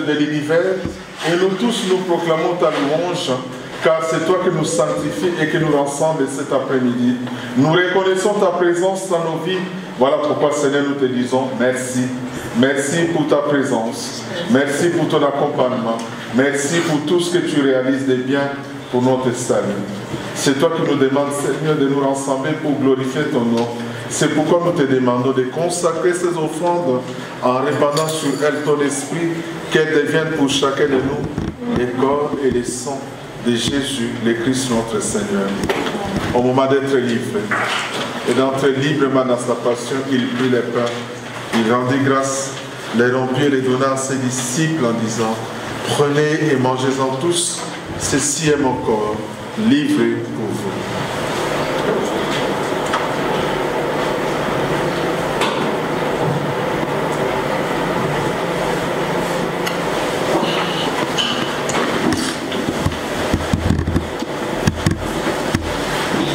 S3: De l'univers, et nous tous nous proclamons ta louange, car c'est toi qui nous sanctifies et qui nous rassembles cet après-midi. Nous reconnaissons ta présence dans nos vies. Voilà pourquoi, Seigneur, nous te disons merci. Merci pour ta présence. Merci pour ton accompagnement. Merci pour tout ce que tu réalises de bien pour notre salut. C'est toi qui nous demandes, Seigneur, de nous rassembler pour glorifier ton nom. C'est pourquoi nous te demandons de consacrer ces offrandes en répandant sur elles ton esprit, qu'elles deviennent pour chacun de nous les corps et les sangs de Jésus, le Christ notre Seigneur. Au moment d'être livré et d'entrer librement dans sa passion, il prit les pains, il rendit grâce, les rompit et les donna à ses disciples en disant: prenez et mangez-en tous, ceci est mon corps, livré pour vous.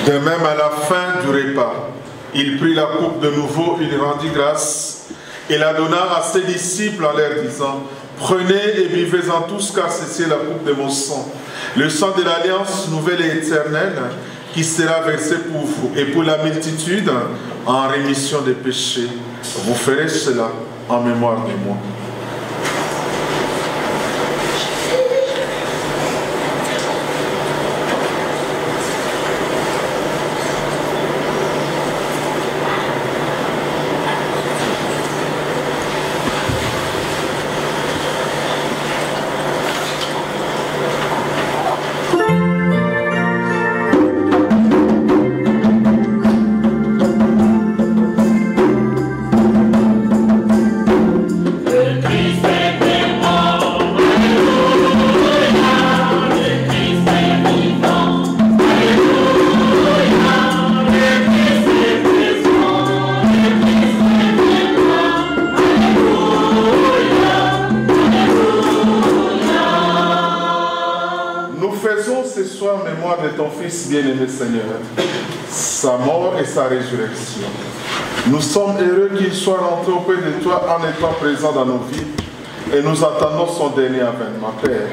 S3: De même, à la fin du repas, il prit la coupe de nouveau, il rendit grâce et la donna à ses disciples en leur disant: prenez et buvez-en tous, car ceci est la coupe de mon sang, le sang de l'alliance nouvelle et éternelle, qui sera versé pour vous et pour la multitude en rémission des péchés. Vous ferez cela en mémoire de moi. Bien-aimé Seigneur, sa mort et sa résurrection. Nous sommes heureux qu'il soit rentré auprès de toi en étant présent dans nos vies et nous attendons son dernier avènement. Père,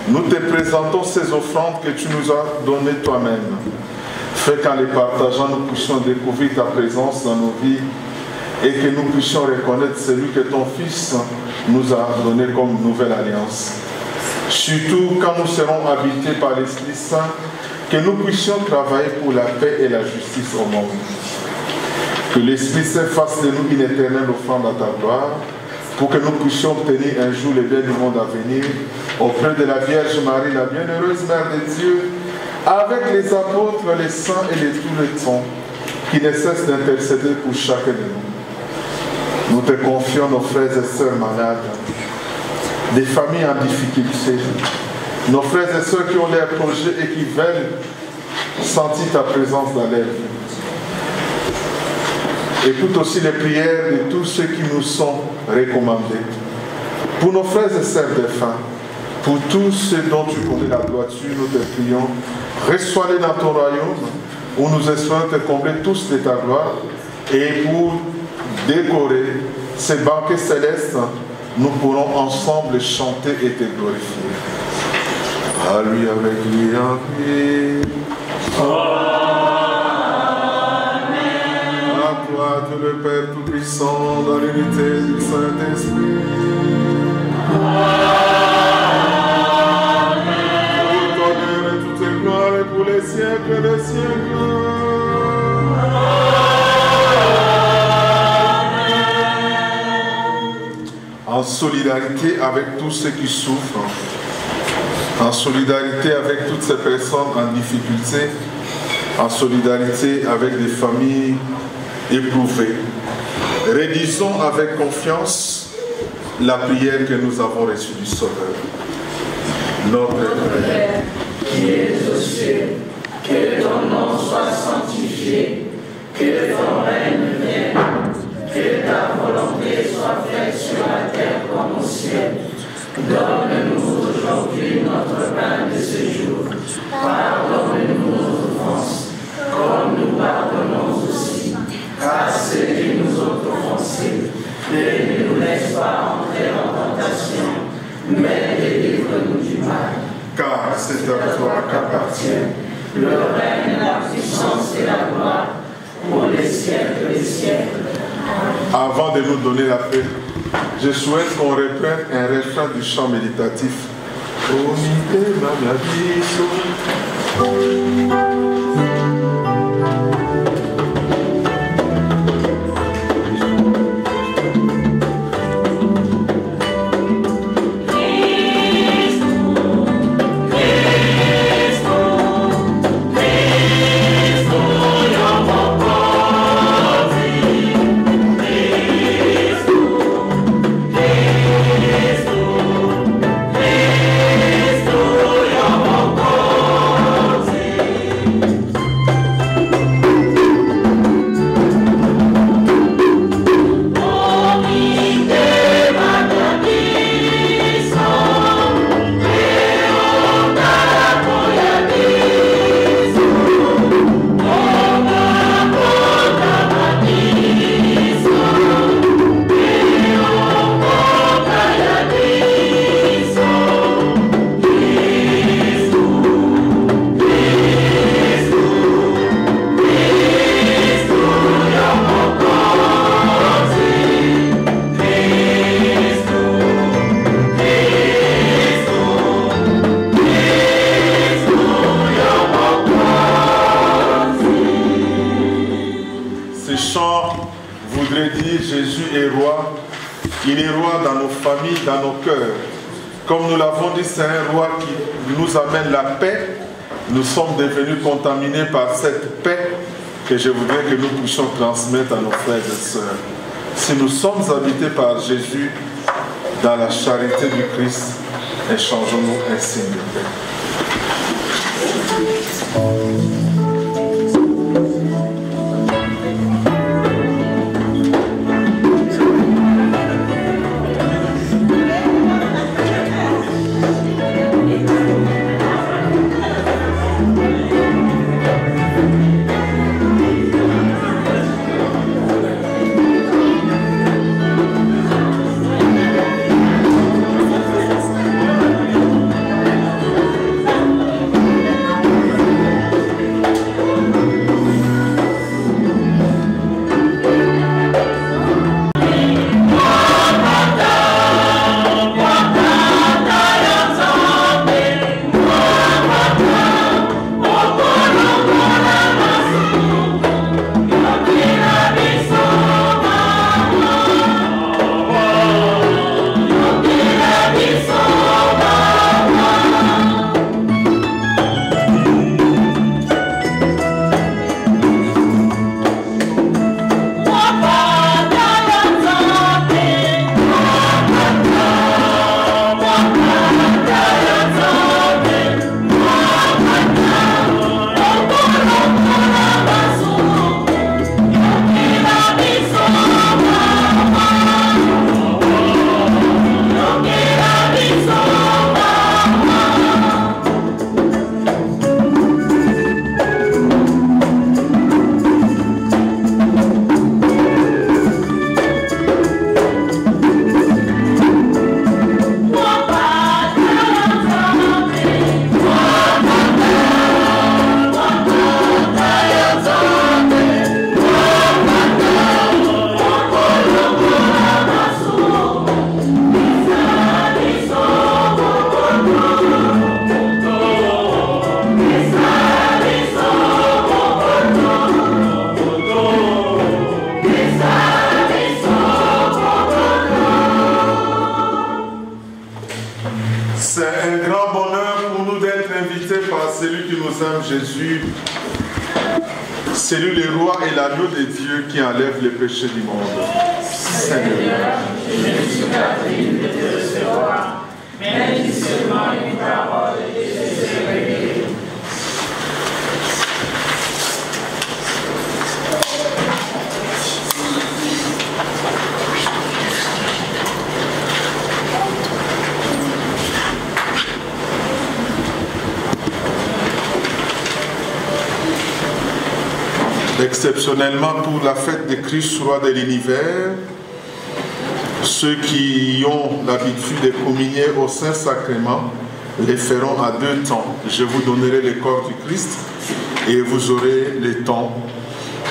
S3: nous te présentons ces offrandes que tu nous as données toi-même. Fais qu'en les partageant, nous puissions découvrir ta présence dans nos vies et que nous puissions reconnaître celui que ton Fils nous a donné comme nouvelle alliance. Surtout quand nous serons habités par l'Esprit Saint, que nous puissions travailler pour la paix et la justice au monde. Que l'Esprit Saint fasse de nous une éternelle offrande à ta gloire, pour que nous puissions obtenir un jour le bien du monde à venir, auprès de la Vierge Marie, la bienheureuse Mère de Dieu, avec les apôtres, les saints et de tous les temps, qui ne cessent d'intercéder pour chacun de nous. Nous te confions nos frères et sœurs malades, des familles en difficulté, nos frères et sœurs qui ont leurs projets et qui veulent sentir ta présence dans leur vie. Écoute aussi les prières de tous ceux qui nous sont recommandés. Pour nos frères et sœurs défunts, pour tous ceux dont tu connais la droiture, nous te prions, reçois-les dans ton royaume, où nous espérons te combler tous de ta gloire, et pour décorer ces banquets célestes, nous pourrons ensemble chanter et te glorifier. À lui, avec lui, en lui. Amen. À toi, Dieu le Père Tout-Puissant, dans l'unité du Saint-Esprit. Amen. Pour ton honneur et toutes les gloires et pour les siècles des siècles. En solidarité avec tous ceux qui souffrent, en solidarité avec toutes ces personnes en difficulté, en solidarité avec des familles éprouvées. Réalisons avec confiance la prière que nous avons reçue du Sauveur. Notre Père,
S2: qui es aux cieux, que ton nom soit sanctifié, que ton règne vienne, que ta volonté soit faite sur la terre comme au ciel. Donne-nous aujourd'hui notre pain de ce jour. Pardonne-nous nos offenses, comme nous pardonnons aussi à ceux qui nous ont offensés. Et ne nous laisse pas entrer en tentation, mais délivre-nous du mal.
S3: Car c'est à toi qu'appartient
S2: le règne, la puissance et la gloire pour les siècles des siècles.
S3: Avant de nous donner la paix, je souhaite qu'on reprenne un refrain du chant méditatif. dit, Jésus est roi. Il est roi dans nos familles, dans nos cœurs. Comme nous l'avons dit, c'est un roi qui nous amène la paix. Nous sommes devenus contaminés par cette paix que je voudrais que nous puissions transmettre à nos frères et sœurs. Si nous sommes habités par Jésus dans la charité du Christ, échangeons-nous un signe de paix. Jésus, c'est lui le roi et l'agneau de Dieu qui enlève les péchés du monde. Seigneur, je ne suis pas digne de te recevoir, mais dis seulement une parole et je serai guéri. Exceptionnellement pour la fête de Christ, roi de l'univers, ceux qui ont l'habitude de communier au Saint-Sacrement les feront à 2 temps. Je vous donnerai le corps du Christ et vous aurez le temps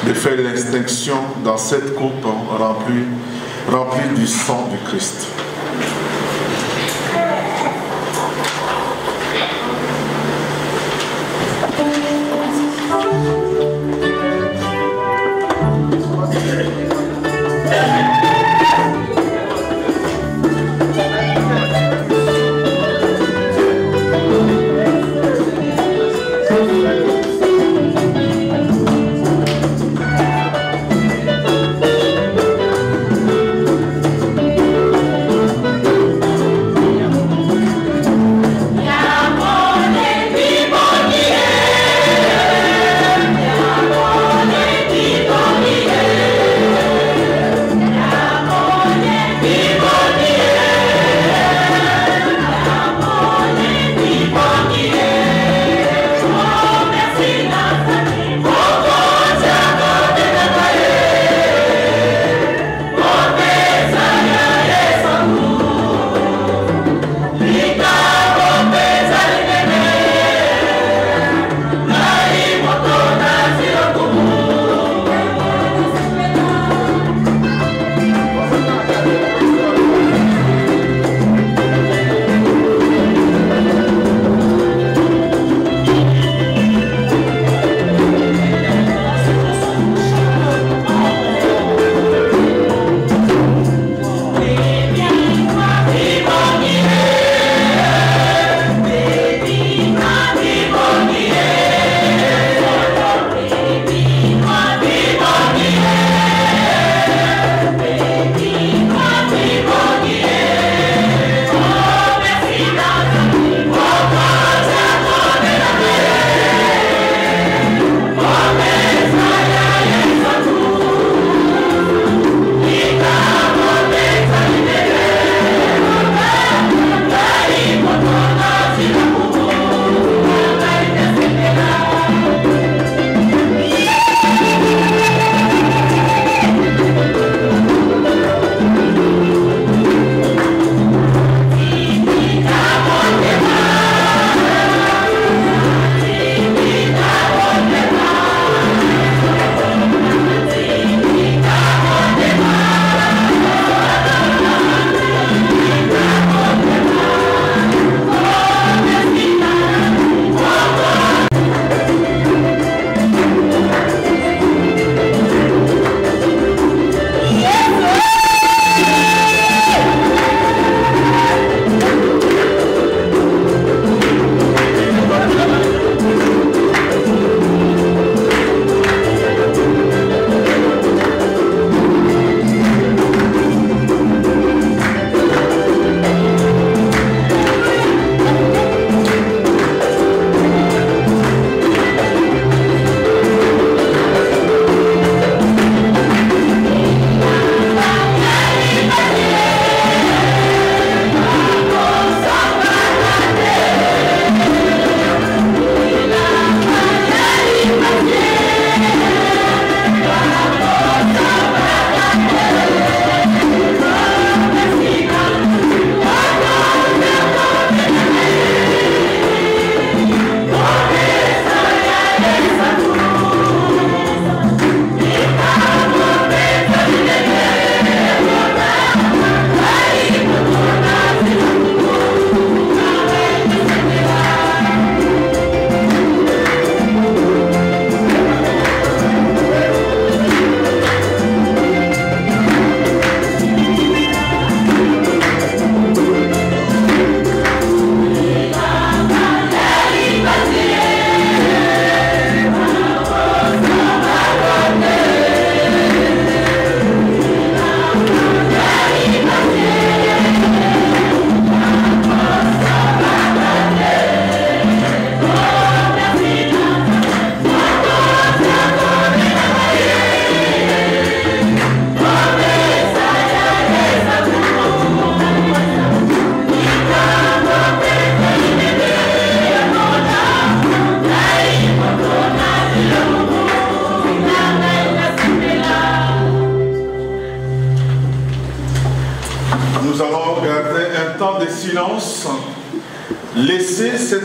S3: de faire l'extinction dans cette coupe remplie du sang du Christ.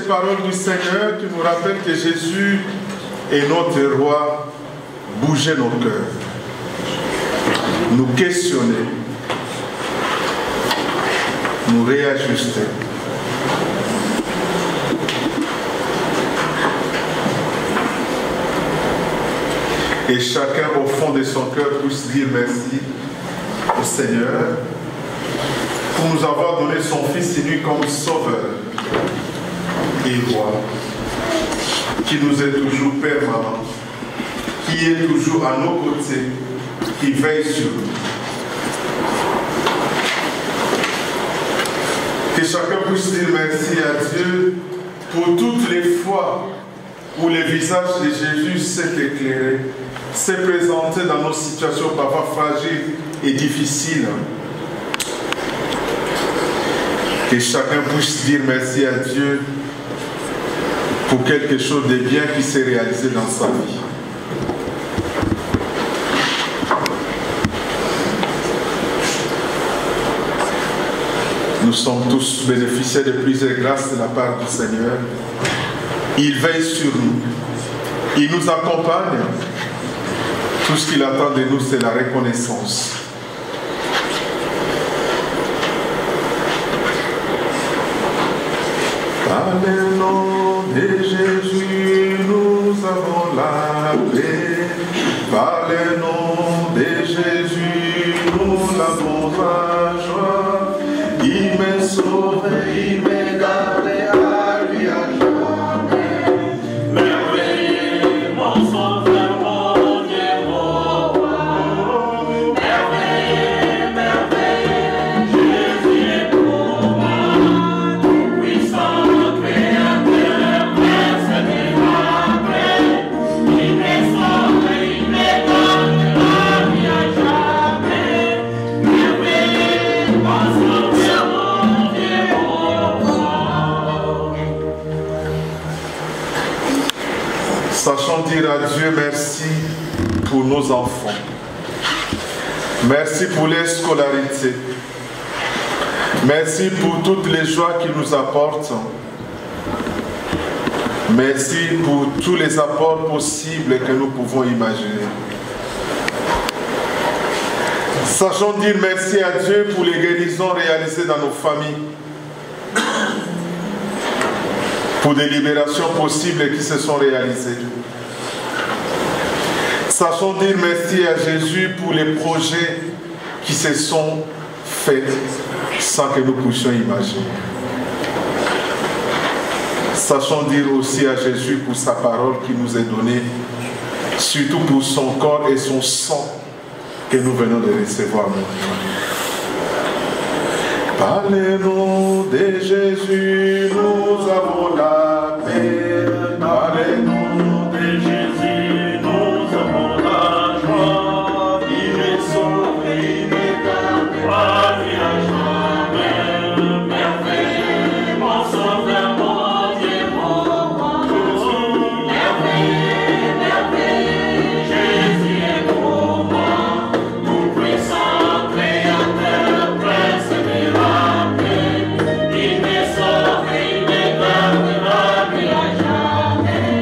S3: paroles du Seigneur qui nous rappellent que Jésus est notre roi bouger nos cœurs, nous questionner, nous réajuster. Et chacun au fond de son cœur puisse dire merci au Seigneur pour nous avoir donné son Fils unique comme sauveur et roi, qui nous est toujours permanent, qui est toujours à nos côtés, qui veille sur nous. Que chacun puisse dire merci à Dieu pour toutes les fois où le visage de Jésus s'est éclairé, s'est présenté dans nos situations parfois fragiles et difficiles. Que chacun puisse dire merci à Dieu pour quelque chose de bien qui s'est réalisé dans sa vie. Nous sommes tous bénéficiaires de plusieurs grâces de la part du Seigneur. Il veille sur nous. Il nous accompagne. Tout ce qu'il attend de nous, c'est la reconnaissance. Par le nom de Jésus, nous avons la paix. Par le nom de Jésus, nous avons la joie. Il me sauve, il me garde à lui à jamais. Merveilleux, mon sauveur, mon Dieu, mon roi. Merveilleux, merveilleux, Jésus est pour moi. Puissant créateur, merci de m'appeler. Il me sauve, il me garde à lui à jamais. Merveilleux, mon sauveur. Sachons dire à Dieu merci pour nos enfants. Merci pour les scolarités. Merci pour toutes les joies qu'ils nous apportent. Merci pour tous les apports possibles que nous pouvons imaginer. Sachons dire merci à Dieu pour les guérisons réalisées dans nos familles. Pour des libérations possibles qui se sont réalisées. Sachons dire merci à Jésus pour les projets qui se sont faits sans que nous puissions imaginer. Sachons dire aussi à Jésus pour sa parole qui nous est donnée, surtout pour son corps et son sang que nous venons de recevoir maintenant. Par le nom de Jésus, nous avons la paix. Par le nom de Jésus, nous avons la joie. Il est sauvé, il est gardé à vie à jamais. Merveilleux, mon sauveur, mon Dieu, mon roi. Merveilleux, merveilleux, Jésus est pour moi. Tout puissant créateur, prince de la paix. Il me sauve, il me garde à lui à jamais.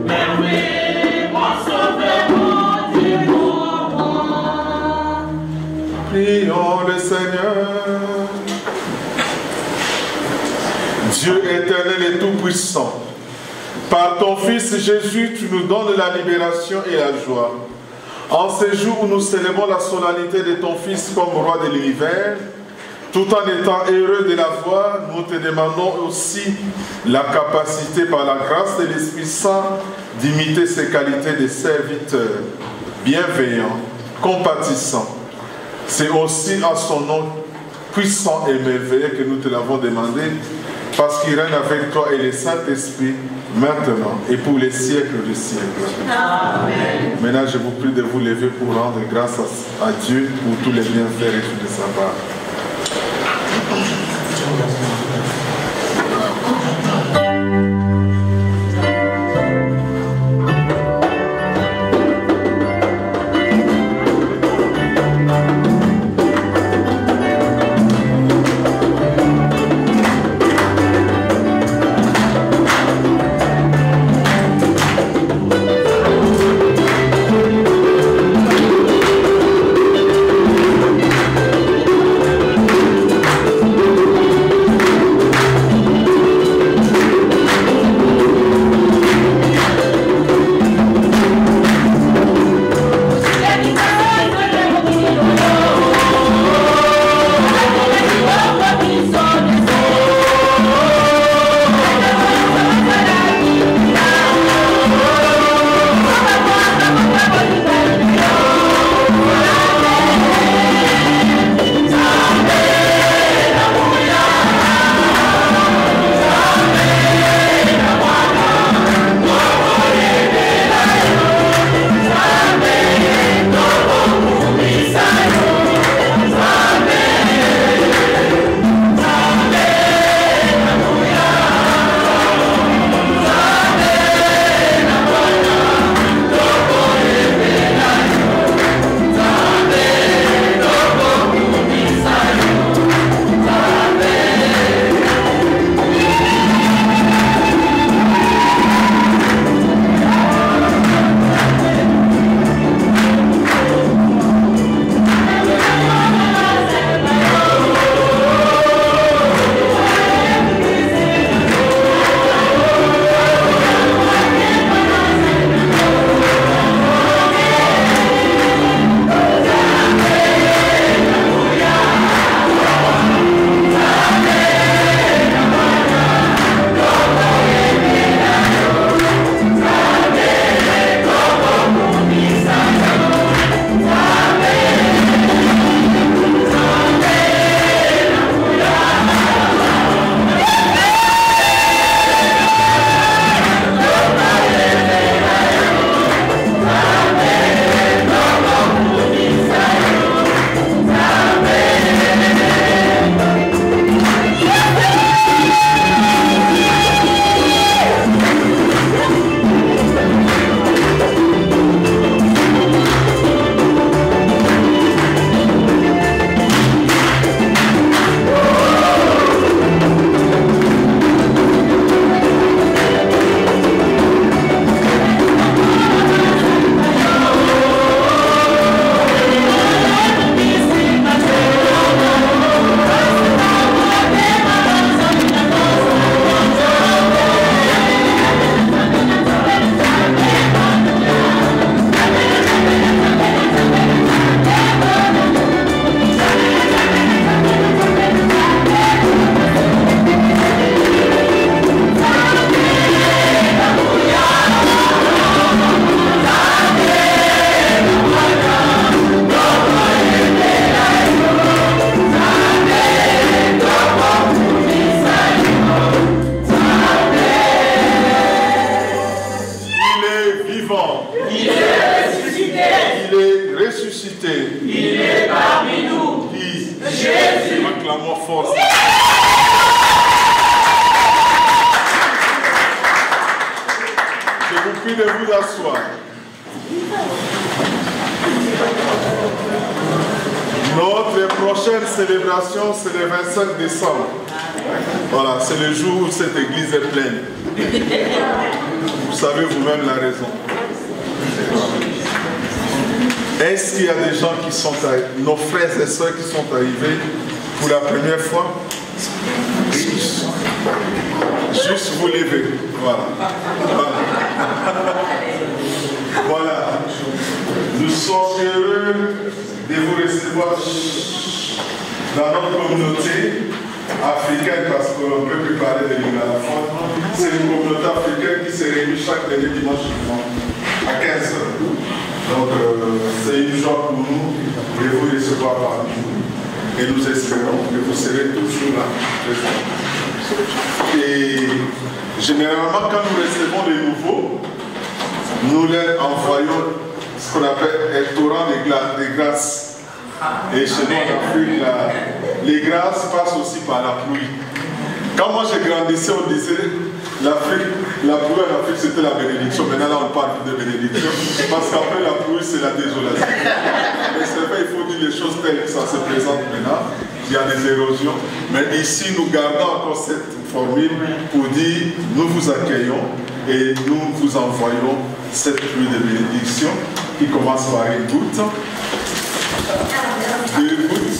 S3: Merveilleux, mon sauveur, mon Dieu, mon roi. Prions le Seigneur. Dieu éternel et tout-puissant, par ton Fils Jésus, tu nous donnes la libération et la joie. En ces jours où nous célébrons la solennité de ton Fils comme roi de l'univers, tout en étant heureux de la voir, nous te demandons aussi la capacité par la grâce de l'Esprit Saint d'imiter ses qualités de serviteur, bienveillant, compatissant. C'est aussi en son nom puissant et merveilleux que nous te l'avons demandé, parce qu'il règne avec toi et le Saint-Esprit, maintenant et pour les siècles des siècles. Amen. Maintenant, je vous prie de vous lever pour rendre grâce à Dieu pour tous les bienfaits reçus de sa part. est vivant.
S2: Il est ressuscité.
S3: Il est ressuscité.
S2: Il est parmi nous.
S3: Qui?
S2: Jésus.
S3: Acclamons fort. Je vous prie de vous asseoir. Notre prochaine célébration, c'est le 25 décembre. Voilà, c'est le jour où cette église est pleine. Vous savez vous-même la raison. Est-ce qu'il y a des gens qui sont arrivés, nos frères et sœurs qui sont arrivés pour la première fois? Juste vous lever. Voilà. Voilà. Nous sommes heureux de vous recevoir dans notre communauté africaine, parce qu'on ne peut plus parler de l'Ingalafonde. C'est une communauté africaine qui se réunit chaque dernier dimanche du mois à 15h. Donc c'est une joie pour nous de vous recevoir parmi nous. Et nous espérons que vous serez toujours là présents. Et généralement, quand nous recevons les nouveaux, nous leur envoyons ce qu'on appelle un torrent de grâce. Et chez nous en Afrique, les grâces passent aussi par la pluie. Quand moi j'ai grandissé, on disait l'Afrique, la pluie en Afrique c'était la bénédiction. Maintenant là, on parle de bénédiction. Parce qu'après la pluie, c'est la désolation. Mais c'est vrai, il faut dire les choses telles que ça se présente maintenant. Il y a des érosions. Mais ici, nous gardons encore cette formule pour dire nous vous accueillons et nous vous envoyons cette pluie de bénédiction qui commence par une goutte, 2 gouttes,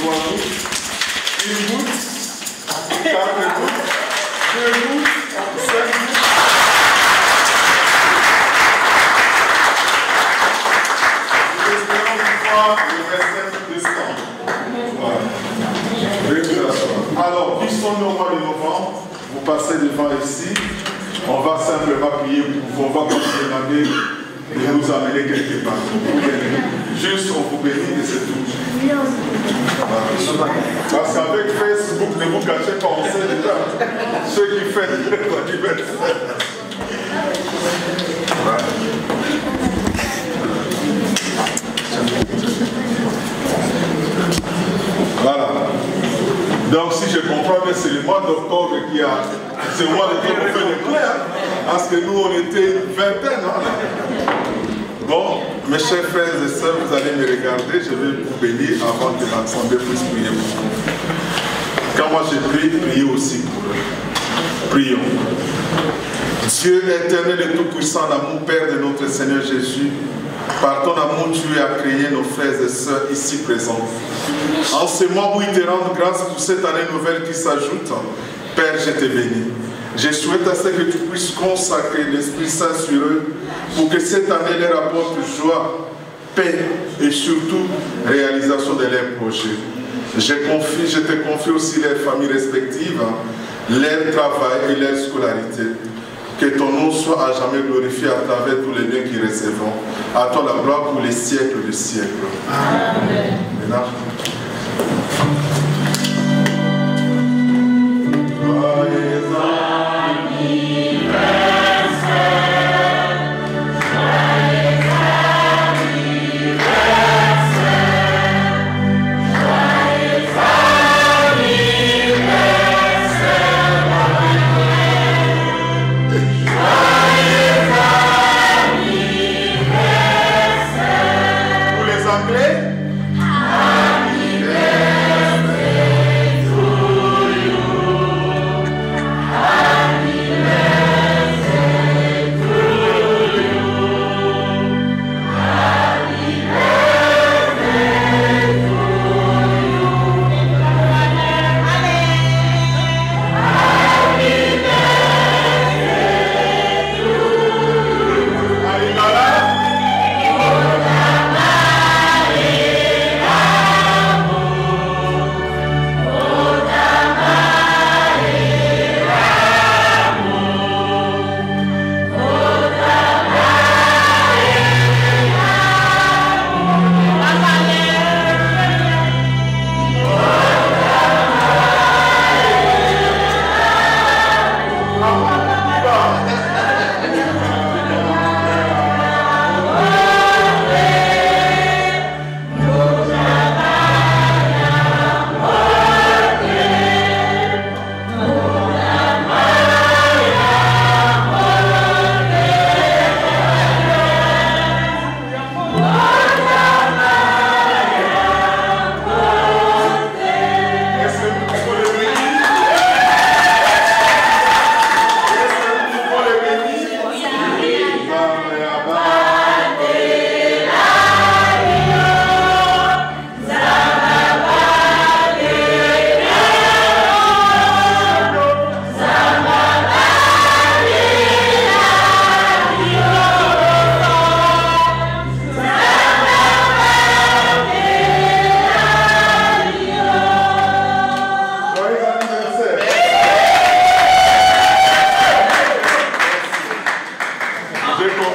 S3: 3 gouttes, 1 goutte, 4 gouttes, 2 gouttes, 5 gouttes. Nous espérons pouvoir le 27 décembre. Voilà. Alors, qui sont au mois de novembre? Vous passez devant ici. On va simplement prier, on va vous demander de nous amener quelque part. Juste on vous bénit et c'est tout. Voilà. Parce qu'avec Facebook, ne vous cachez pas, on sait déjà ceux qui fêtent l'anniversaire. Voilà. Donc si je comprends bien, c'est le mois d'octobre qui a... C'est le mois d'octobre qu'on fait les clés, parce que nous on était une vingtaine. Bon, mes chers frères et sœurs, vous allez me regarder, je vais vous bénir avant que l'assemblée puisse prier pour vous. Quand moi je prie, priez aussi pour eux. Prions. Dieu éternel et tout-puissant, l'amour Père de notre Seigneur Jésus, par ton amour, tu as créé nos frères et sœurs ici présents. En ce mois où ils te rendent grâce pour cette année nouvelle qui s'ajoute, Père, je te bénis. Je souhaite à ce que tu puisses consacrer l'Esprit Saint sur eux pour que cette année leur apporte joie, paix et surtout réalisation de leurs projets. Je te confie aussi leurs familles respectives, leur travail et leur scolarité. Que ton nom soit à jamais glorifié à travers tous les biens qu'ils recevront. À toi la gloire pour les siècles des siècles. Amen. Maintenant.
S2: Pour les Anglais,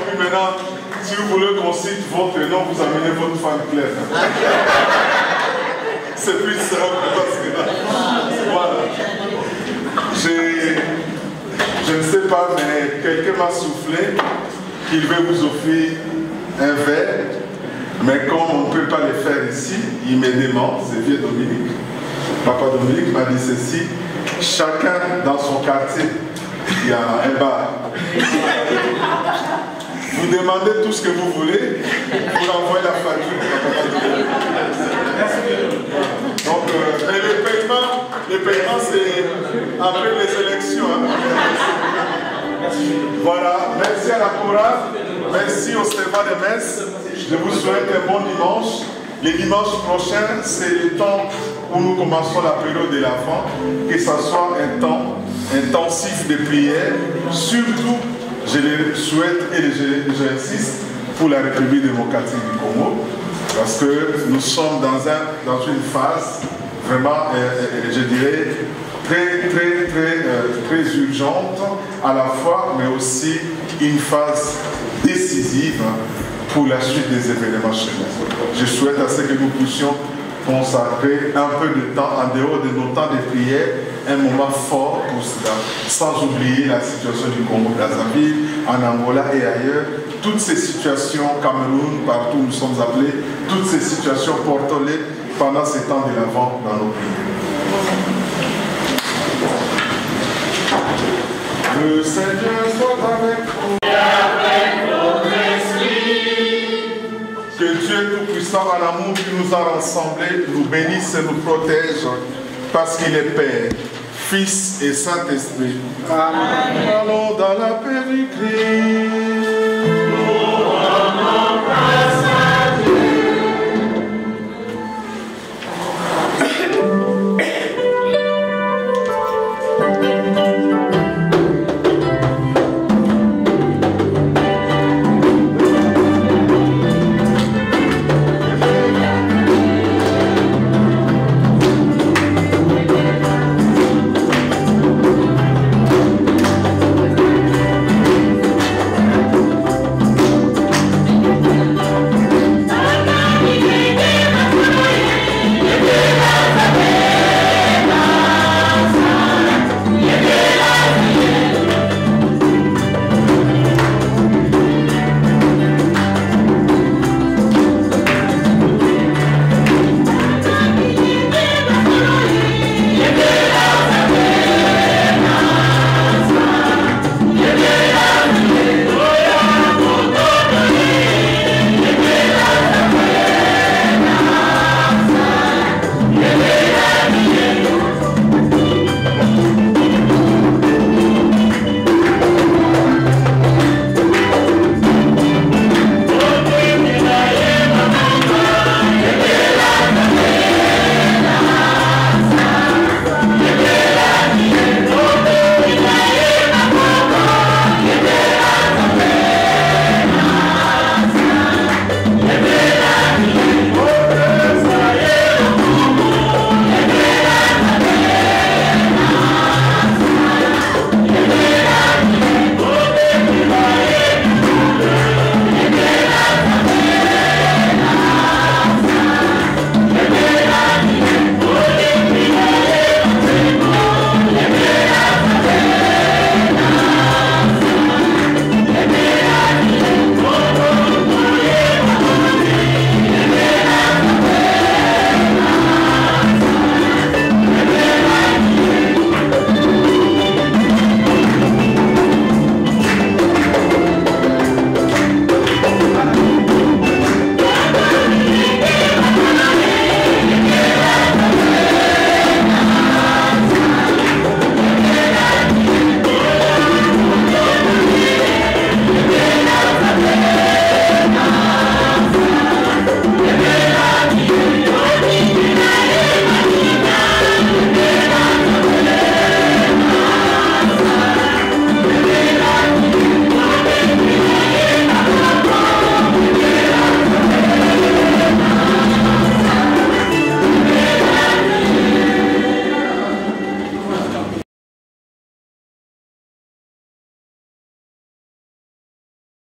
S3: puis maintenant, si vous voulez qu'on cite votre nom, vous amenez votre femme Claire. C'est plus simple parce que là, voilà. Je ne sais pas, mais quelqu'un m'a soufflé qu'il veut vous offrir un verre, mais comme on ne peut pas le faire ici, immédiatement, c'est vieux Dominique. Papa Dominique m'a dit ceci, chacun dans son quartier, il y a un bar. Vous demandez tout ce que vous voulez, vous envoyez la facture à Papa Dominique. Donc, mais le paiement c'est après les élections. Hein. Voilà, merci à la chorale, merci au servant de messe. Je vous souhaite un bon dimanche. Les dimanches prochains, c'est le temps où nous commençons la période de l'Avent, que ce soit un temps intensif de prière, surtout, je le souhaite et j'insiste, pour la République démocratique du Congo, parce que nous sommes dans une phase vraiment, je dirais, très urgente à la fois, mais aussi une phase décisive pour la suite des événements chez nous. Je souhaite à ce que nous puissions consacrer un peu de temps en dehors de nos temps de prière, un moment fort pour cela, sans oublier la situation du Congo-Brazzaville, en Angola et ailleurs. Toutes ces situations, Cameroun, partout où nous sommes appelés, toutes ces situations, portons-les pendant ces temps de l'Avent dans nos prières. Le Seigneur soit avec vous. Que Dieu Tout-Puissant, en amour qui nous a rassemblés, nous bénisse et nous protège, parce qu'il est Père, Fils et Saint-Esprit. Amen. Allons dans la paix du Christ.